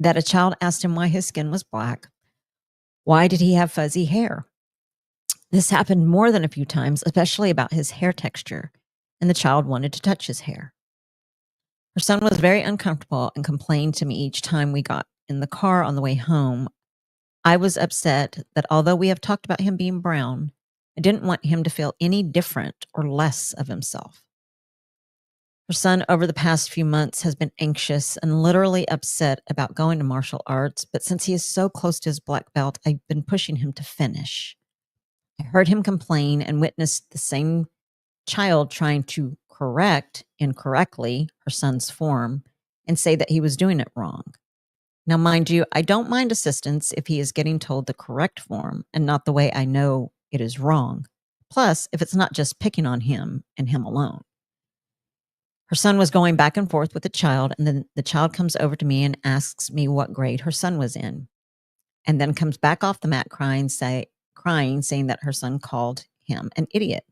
that a child asked him why his skin was black. Why did he have fuzzy hair? This happened more than a few times, especially about his hair texture, and the child wanted to touch his hair. Her son was very uncomfortable and complained to me each time we got in the car on the way home. I was upset that although we have talked about him being brown, I didn't want him to feel any different or less of himself. Her son, over the past few months, has been anxious and literally upset about going to martial arts, but since he is so close to his black belt, I've been pushing him to finish. I heard him complain and witnessed the same child trying to correct incorrectly her son's form and say that he was doing it wrong. Now, mind you, I don't mind assistance if he is getting told the correct form and not the way I know it is wrong. Plus, if it's not just picking on him and him alone. Her son was going back and forth with the child, and then the child comes over to me and asks me what grade her son was in, and then comes back off the mat crying, saying that her son called him an idiot.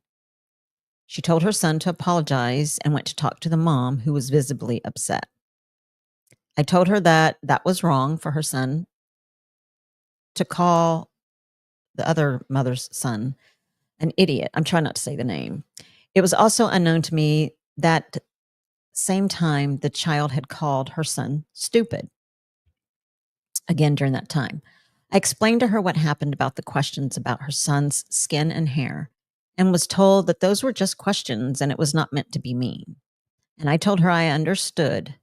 She told her son to apologize and went to talk to the mom, who was visibly upset. I told her that that was wrong for her son to call the other mother's son an idiot. I'm trying not to say the name. It was also unknown to me that same time the child had called her son stupid. Again, during that time, I explained to her what happened about the questions about her son's skin and hair and was told that those were just questions and it was not meant to be mean. And I told her I understood,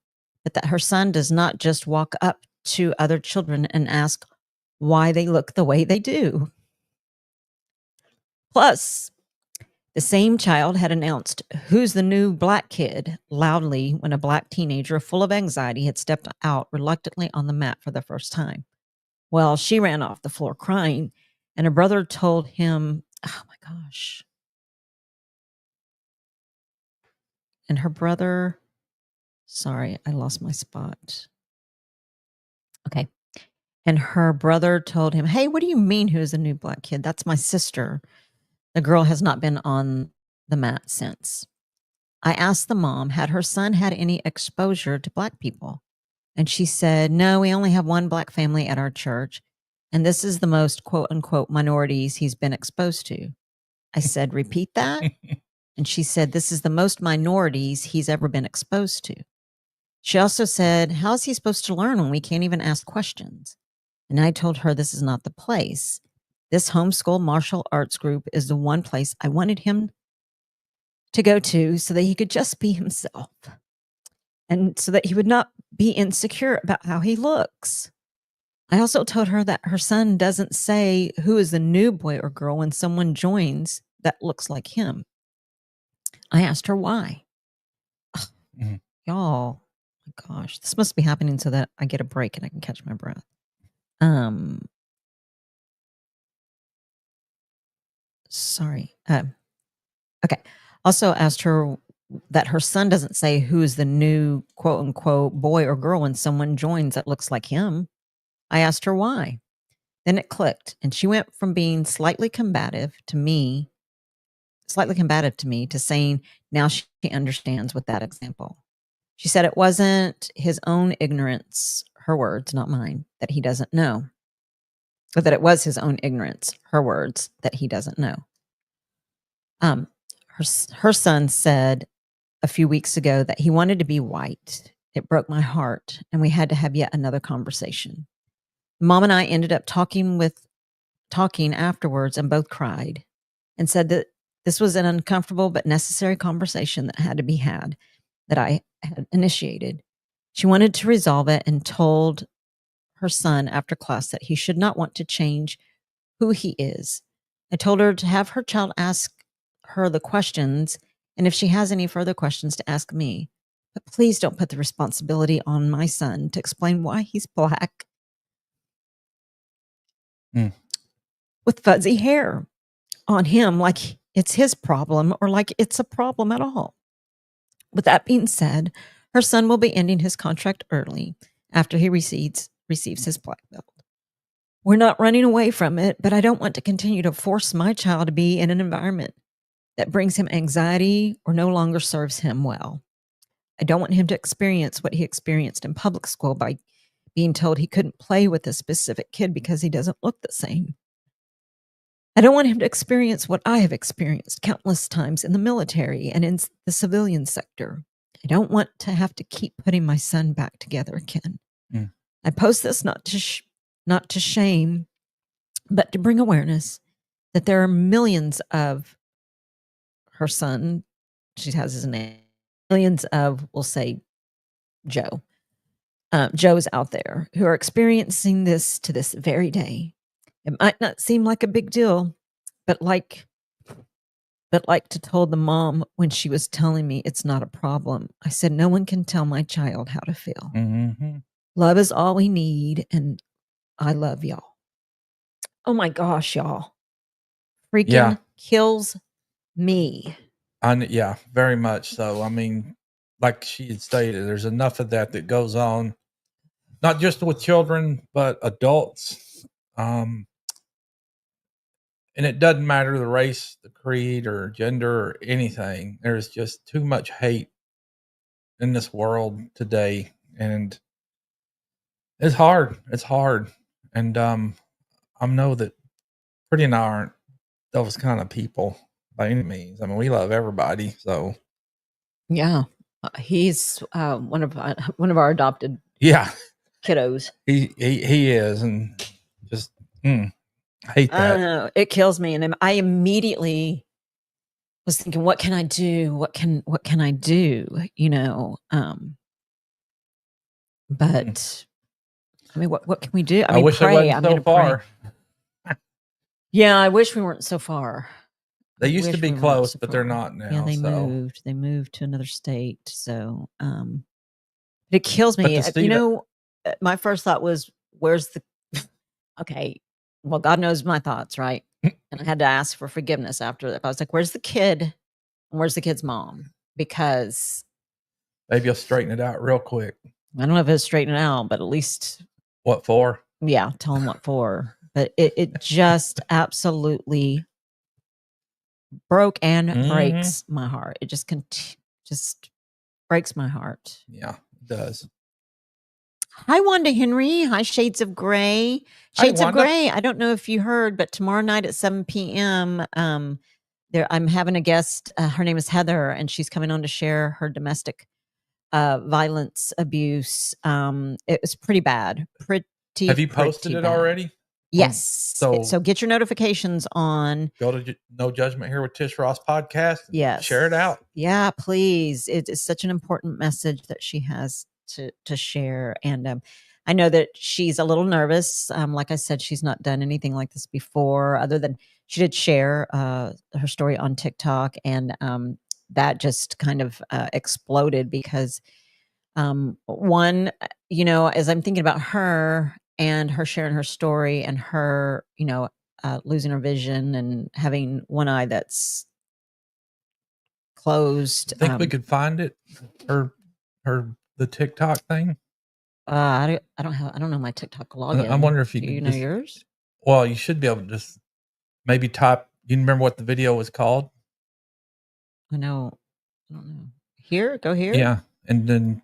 but that her son does not just walk up to other children and ask why they look the way they do. Plus, the same child had announced, "Who's the new black kid?" loudly when a black teenager full of anxiety had stepped out reluctantly on the mat for the first time. Well, she ran off the floor crying, and her brother told him, oh my gosh. And her brother, sorry, I lost my spot. Okay. And her brother told him, "Hey, what do you mean who's the new black kid? That's my sister." The girl has not been on the mat since. I asked the mom, had her son had any exposure to black people? And she said, "No, we only have one black family at our church. And this is the most quote unquote minorities he's been exposed to." I said, "Repeat that?" And she said, "This is the most minorities he's ever been exposed to." She also said, "How is he supposed to learn when we can't even ask questions?" And I told her this is not the place. This homeschool martial arts group is the one place I wanted him to go to so that he could just be himself and so that he would not be insecure about how he looks. I also told her that her son doesn't say who is the new boy or girl when someone joins that looks like him. I asked her why. Mhm. Y'all, my gosh, this must be happening so that I get a break and I can catch my breath. Sorry. Okay. Also asked her that her son doesn't say who is the new quote unquote boy or girl when someone joins that looks like him. I asked her why. Then it clicked, and she went from being slightly combative to me to saying now she understands with that example. She said it wasn't his own ignorance, her words, not mine, that he doesn't know. But that it was his own ignorance, her words, that he doesn't know. Her son said a few weeks ago that he wanted to be white. It broke my heart, and we had to have yet another conversation. Mom and I ended up talking afterwards, and both cried and said that this was an uncomfortable but necessary conversation that had to be had, that I had initiated. She wanted to resolve it and told her son after class that he should not want to change who he is. I told her to have her child ask her the questions, and if she has any further questions, to ask me. But please don't put the responsibility on my son to explain why he's black with fuzzy hair on him like it's his problem or like it's a problem at all. With that being said, her son will be ending his contract early after he receives his black belt. We're not running away from it, but I don't want to continue to force my child to be in an environment that brings him anxiety or no longer serves him well. I don't want him to experience what he experienced in public school by being told he couldn't play with a specific kid because he doesn't look the same. I don't want him to experience what I have experienced countless times in the military and in the civilian sector. I don't want to have to keep putting my son back together again. Mm. I post this not to shame, but to bring awareness that there are millions of her son, she has his name, millions of, we'll say, Joes out there who are experiencing this to this very day. It might not seem like a big deal, but like to told the mom when she was telling me it's not a problem. I said, no one can tell my child how to feel. Mm-hmm. Love is all we need, and I love y'all. Oh my gosh, y'all. Freaking kills me. Yeah, very much so. I mean, like she had stated, there's enough of that goes on, not just with children, but adults. And it doesn't matter the race, the creed, or gender, or anything. There's just too much hate in this world today. And it's hard. It's hard. And I know that Pretty and I aren't those kind of people by any means. I mean, we love everybody. So yeah, he's one of our adopted kiddos. He is, and just I hate that. I don't know. It kills me, and I immediately was thinking, what can I do? What can I do? You know, but I mean, what can we do? I wish pray. I wasn't so far. Yeah, I wish we weren't so far. They used to be close, but they're not now. Yeah, they moved. They moved to another state. So, it kills me. You know, my first thought was, "Where's the?" Okay, well, God knows my thoughts, right? And I had to ask for forgiveness after that. I was like, "Where's the kid? And where's the kid's mom?" Because maybe I'll straighten it out real quick. I don't know if it's straighten it out, but at least what for? Yeah, tell them what for. But it just absolutely broke and breaks my heart. It just just breaks my heart. Yeah, it does. Hi, Wanda Henry. Hi, Shades of Gray. Shades of Gray. I don't know if you heard, but tomorrow night at 7 p.m., I'm having a guest. Her name is Heather, and she's coming on to share her domestic violence abuse. It was pretty bad. Have you posted it already? Yes. So get your notifications on. Go to No Judgment Here with Tish Ross podcast. Yes. Share it out. Yeah, please. It is such an important message that she has to share. And I know that she's a little nervous. Like I said, she's not done anything like this before, other than she did share her story on TikTok. And that just kind of exploded because one, you know, as I'm thinking about her and her sharing her story and her, you know, losing her vision and having one eye that's closed. I think we could find it, the TikTok thing. I don't know my TikTok login. I wonder if you know yours. Well, you should be able to just maybe type. You remember what the video was called? I don't know. Here, go here. Yeah, and then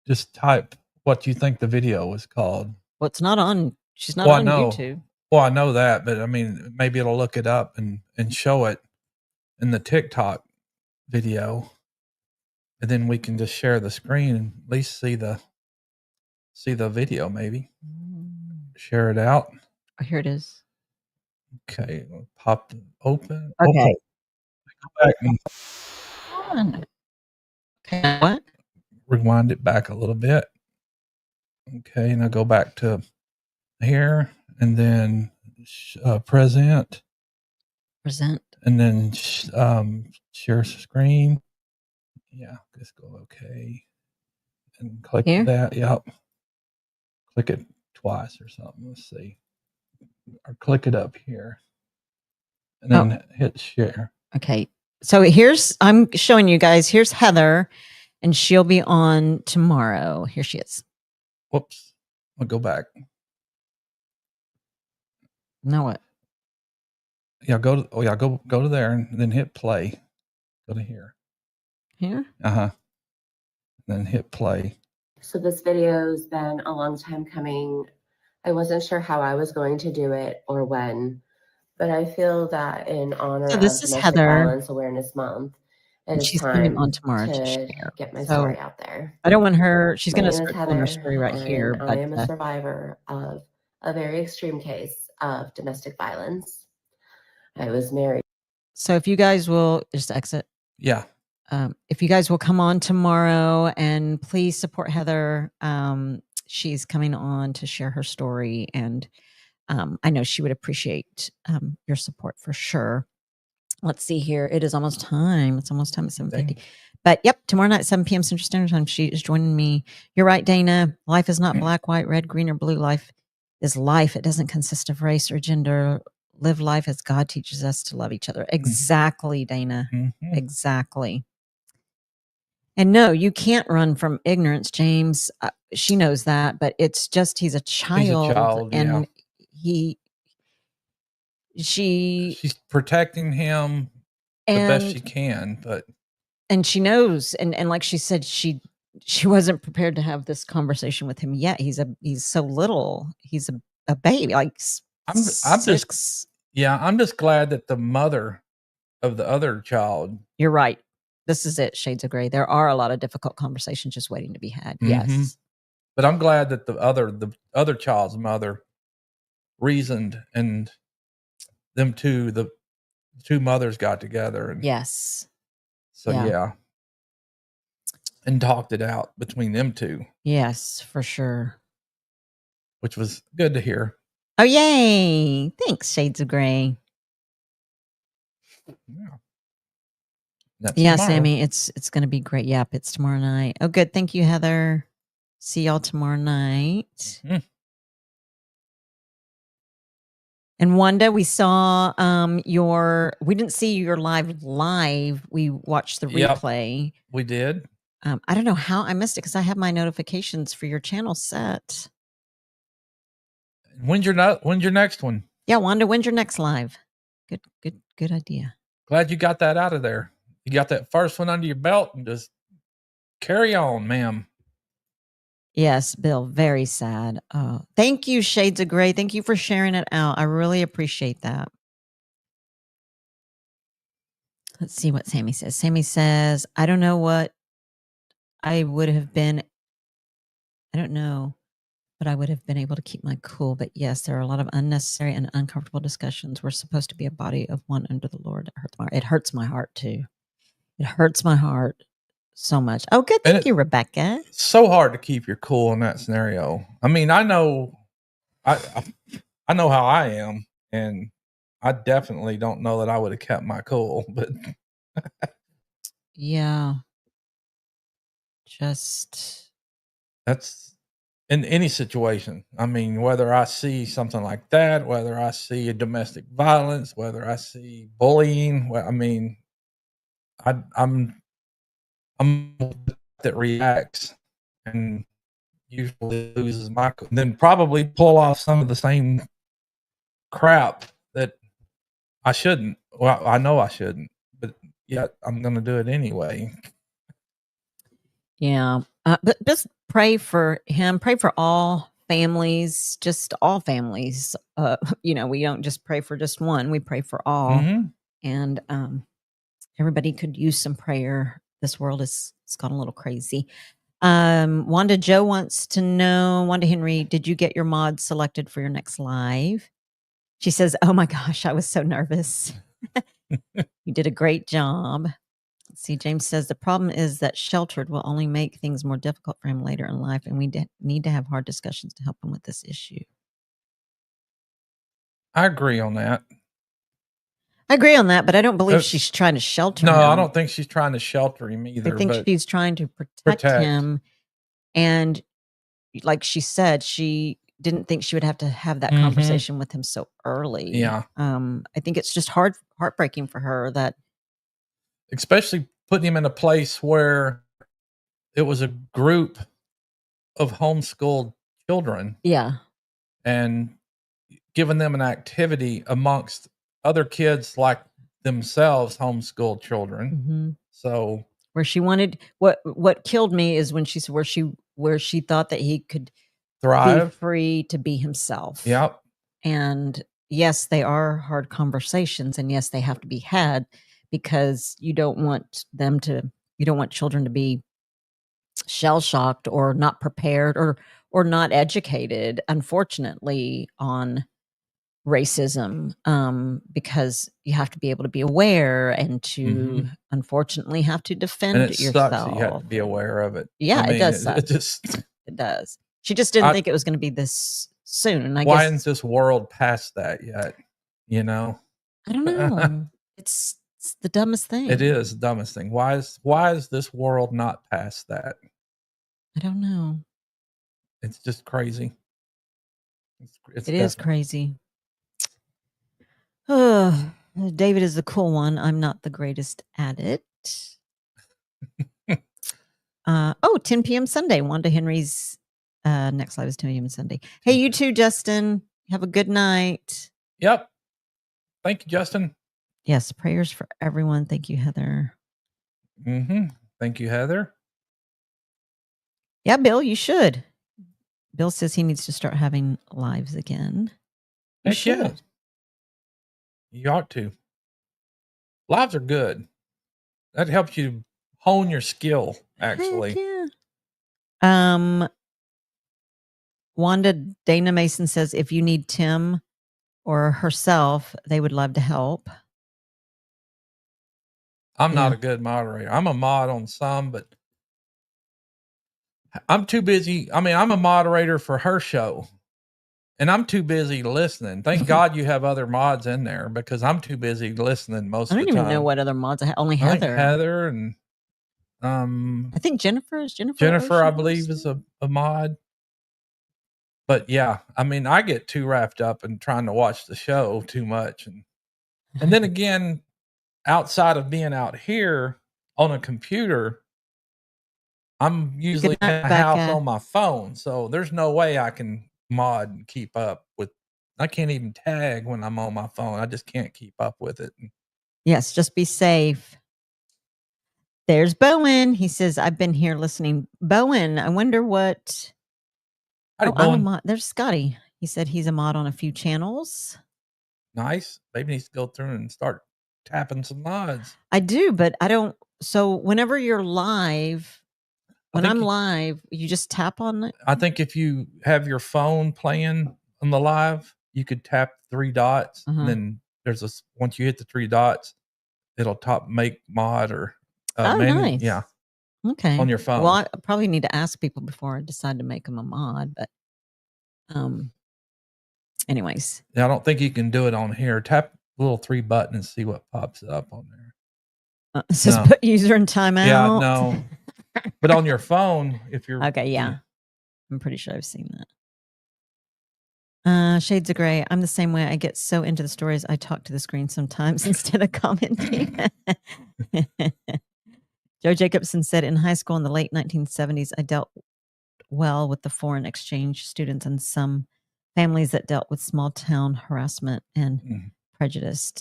just type what you think the video was called. Well, it's not on. She's not on YouTube. Well, I know that, but I mean, maybe it'll look it up and show it in the TikTok video, and then we can just share the screen and at least see the video. Maybe share it out. Oh, here it is. Okay, pop open. Okay. Go back and okay. What? Rewind it back a little bit. Okay, now go back to here and then present, and then share screen. Yeah, just go okay, and click here? that. Yep, click it twice or something. Let's see, or click it up here, and then hit share. Okay, so I'm showing you guys. Here's Heather, and she'll be on tomorrow. Here she is. Whoops, I'll go back. Now what? Yeah, go to there and then hit play. Go to here. Here? Then hit play. So this video's been a long time coming. I wasn't sure how I was going to do it or when, but I feel that in honor So of this is Domestic Heather. Violence Awareness Month, it is She's coming time on tomorrow to to share. get my So story out there. I don't want her. She's My going to name is start telling her Heather, story right here. and I But am a survivor of a very extreme case of domestic violence. I was married. so if you guys will just exit. Yeah. If you guys will come on tomorrow and please support Heather. She's coming on to share her story, and I know she would appreciate your support for sure. Let's see here. It is almost time. It's almost time at 7:50. But yep, tomorrow night, 7 p.m. Central Standard Time. She is joining me. You're right, Dana. Life is not black, white, red, green, or blue. Life is life. It doesn't consist of race or gender. Live life as God teaches us to love each other. Exactly, Dana. Mm-hmm. Exactly. And no, you can't run from ignorance, James. She knows that, but it's just he's a child, and she's protecting him the best she can, but she knows, and like she said, she wasn't prepared to have this conversation with him yet. He's so little. He's a baby, like I'm just glad that the mother of the other child. You're right. This is it, Shades of Gray. There are a lot of difficult conversations just waiting to be had. Yes. But I'm glad that the other child's mother reasoned, and the two mothers got together. And yes. So yeah. And talked it out between them two. Yes, for sure. Which was good to hear. Oh, yay. Thanks, Shades of Gray. Yeah. Yeah, tomorrow. Sammy, it's going to be great. Yep, it's tomorrow night. Oh, good. Thank you, Heather. See y'all tomorrow night. And Wanda, we saw we didn't see your live. We watched the replay. Yep, we did. I don't know how I missed it because I have my notifications for your channel set. When's your next one? Yeah, Wanda, when's your next live? Good idea. Glad you got that out of there. You got that first one under your belt, and just carry on, ma'am. Yes, Bill, very sad. Oh, thank you, Shades of Gray. Thank you for sharing it out. I really appreciate that. Let's see what Sammy says. Sammy says, I don't know what I would have been. I don't know, but I would have been able to keep my cool. But yes, there are a lot of unnecessary and uncomfortable discussions. We're supposed to be a body of one under the Lord. It hurts my heart too. It hurts my heart so much. Oh, good. Thank you, Rebecca. It's so hard to keep your cool in that scenario. I mean, I know how I am, and I definitely don't know that I would have kept my cool, but yeah. That's in any situation. I mean, whether I see something like that, whether I see a domestic violence, whether I see bullying, I mean, I'm that reacts and usually loses my, then probably pull off some of the same crap that I shouldn't. Well, I know I shouldn't, but yet I'm going to do it anyway. Yeah. But just pray for him. Pray for all families, just all families. We don't just pray for just one. We pray for all. Mm-hmm. And everybody could use some prayer. This world it's gone a little crazy. Wanda Joe wants to know, Wanda Henry, did you get your mod selected for your next live? She says, oh my gosh, I was so nervous. You did a great job. Let's see, James says the problem is that sheltered will only make things more difficult for him later in life, and we need to have hard discussions to help him with this issue. I agree on that. But I don't believe she's trying to shelter him. No, I don't think she's trying to shelter him either. I think she's trying to protect him. And like she said, she didn't think she would have to have that conversation with him so early. Yeah. I think it's just heartbreaking for her that. Especially putting him in a place where it was a group of homeschooled children. Yeah. And giving them an activity amongst other kids like themselves homeschool children. Mm-hmm. So Where she wanted what killed me is when she said where she thought that he could be thrive. free to be himself. Yep. And yes, they are hard conversations, and yes, they have to be had because you don't want children to be shell shocked or not prepared or not educated, unfortunately, on racism, because you have to be able to be aware and to unfortunately have to defend And it yourself. sucks that you have to be aware of it. Yeah, I mean, it does suck. It just It does. She just didn't think it was going to be this soon. And I why guess isn't this world past that yet? You know, I don't know. It's the dumbest thing. it is the dumbest thing. Why is this world not past that? I don't know. It's just crazy. It is crazy. David is the cool one. I'm not the greatest at it. 10 p.m. Sunday. Wanda Henry's next live is 10 p.m. Sunday. Hey, you too, Justin. Have a good night. Yep. Thank you, Justin. Yes, prayers for everyone. Thank you, Heather. Thank you, Heather. Yeah, Bill, you should. Bill says he needs to start having lives again. You should. Yeah. You ought to. Lives are good. That helps you hone your skill, actually. Heck yeah. Wanda Dana Mason says if you need Tim or herself, they would love to help. I'm not a good moderator. I'm a mod on some, but I'm too busy. I mean, I'm a moderator for her show, and I'm too busy listening. Thank God you have other mods in there because I'm too busy listening most of the time. I don't even know what other mods I have. Only Heather. I think Heather and I think Jennifer, I believe, is a mod. But yeah, I mean, I get too wrapped up in trying to watch the show too much. And then again, outside of being out here on a computer, I'm usually in the house on my phone. So there's no way I can mod and keep up with. I can't even tag when I'm on my phone. I just can't keep up with it. Yes, just be safe. There's Bowen. He says, I've been here listening. Bowen, I wonder what... I'm a mod. There's Scotty. He said he's a mod on a few channels. Nice. Maybe needs to go through and start tapping some mods. I do, but I don't. So whenever you're live, when I'm live, you just tap on it. I think if you have your phone playing on the live, you could tap 3 dots. And then once you hit the 3 dots, it'll make mod or nice. Yeah. Okay. On your phone. Well, I probably need to ask people before I decide to make them a mod, but anyways. Yeah, I don't think you can do it on here. Tap the little 3 button and see what pops up on there. It says put user in timeout. Yeah, no. But on your phone, if you're okay, yeah. I'm pretty sure I've seen that. Shades of Gray. I'm the same way. I get so into the stories, I talk to the screen sometimes instead of commenting. Joe Jacobson said, in high school in the late 1970s, I dealt well with the foreign exchange students and some families that dealt with small town harassment and prejudice.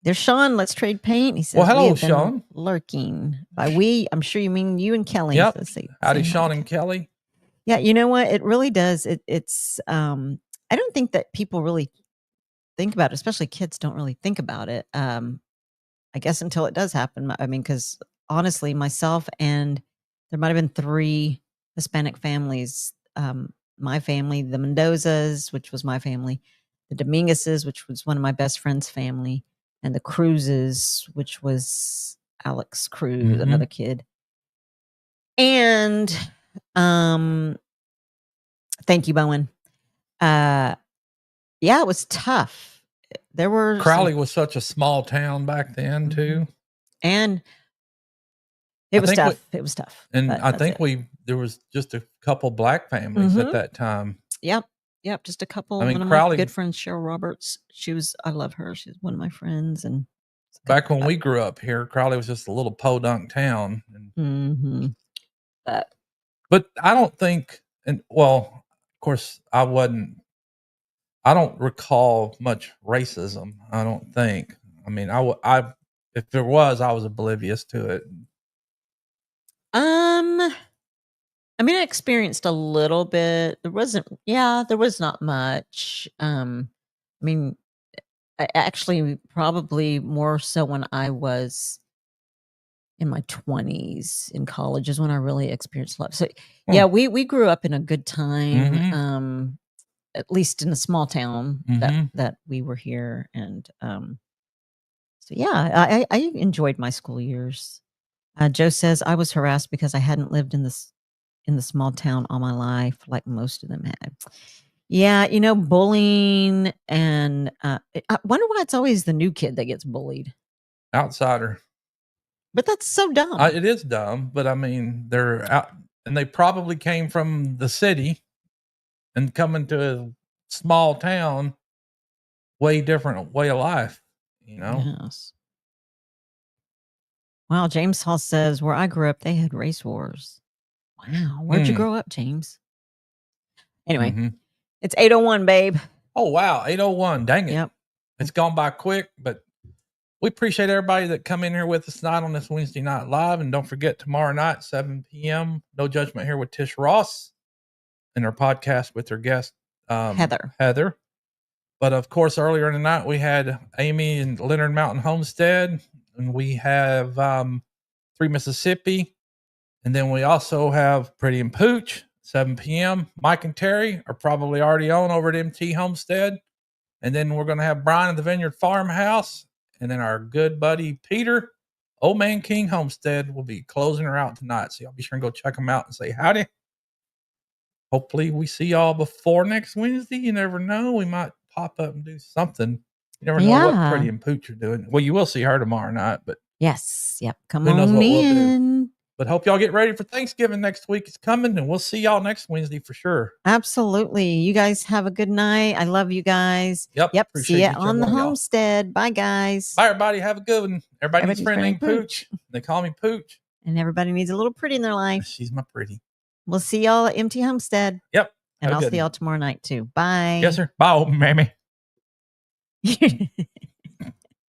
There's Sean. Let's trade paint. He says, well, hello, Sean. Lurking. By we, I'm sure you mean you and Kelly. Yep. Howdy, Sean and Kelly. Yeah, you know what? It really does. It's I don't think that people really think about it, especially kids don't really think about it. I guess until it does happen. I mean, because honestly, myself and there might have been 3 Hispanic families. My family, the Mendozas, which was my family, the Dominguezes, which was one of my best friend's family, and the Cruzes, which was Alex Cruz, another kid. And thank you, Bowen. Yeah, it was tough. There were Crowley was such a small town back then too, and it was tough. It was tough. And I think there was just a couple black families at that time. Yep, just a couple. I mean, one of Crowley, my good friends, Cheryl Roberts. I love her. She's one of my friends. And back when we grew up here, Crowley was just a little podunk town. But I don't think, of course, I I don't recall much racism. I don't think. I mean, if there was, I was oblivious to it. I mean, I experienced a little bit. There was not much. I mean, actually, probably more so when I was in my 20s in college is when I really experienced love. So, yeah, we grew up in a good time. Mhm. At least in a small town Mhm. that we were here, and so yeah, I enjoyed my school years. Joe says I was harassed because I hadn't lived in the small town all my life, like most of them had. Yeah, bullying, and I wonder why it's always the new kid that gets bullied. Outsider. But that's so dumb. It is dumb, but I mean, they're out, and they probably came from the city and coming to a small town, way different way of life. Yes. Wow, James Hall says where I grew up, they had race wars. Wow, where'd you grow up, James? Anyway, Mhm. it's 8:01, babe. Oh wow, 8:01. Dang it. Yep. It's gone by quick, but we appreciate everybody that come in here with us tonight on this Wednesday night live. And don't forget tomorrow night, 7 p.m. No Judgment here with Tish Ross and her podcast with her guest Heather. But of course, earlier in the night we had Amy and Leonard Mountain Homestead, and we have 3 Mississippi, and then we also have Pretty and Pooch, 7 p.m. Mike and Terry are probably already on over at MT Homestead. And then we're going to have Brian at the Vineyard Farmhouse. And then our good buddy Peter, Old Man King Homestead, will be closing her out tonight. So y'all be sure and go check them out and say howdy. Hopefully we see y'all before next Wednesday. You never know. We might pop up and do something. You never know what Pretty and Pooch are doing. Well, you will see her tomorrow night, but yes. Yep. Come who knows on what we'll in. do. But hope y'all get ready for Thanksgiving next week. It's coming, and we'll see y'all next Wednesday for sure. Absolutely. You guys have a good night. I love you guys. Yep. See ya each on the one of y'all. homestead. Bye, guys. Bye, everybody. Have a good one. Everybody needs a friend named Pooch. They call me Pooch. And everybody needs a little pretty in their life. She's my pretty. We'll see y'all at MT Homestead. Yep. And I'll see y'all tomorrow night too. Bye. Yes, sir. Bye, old mammy.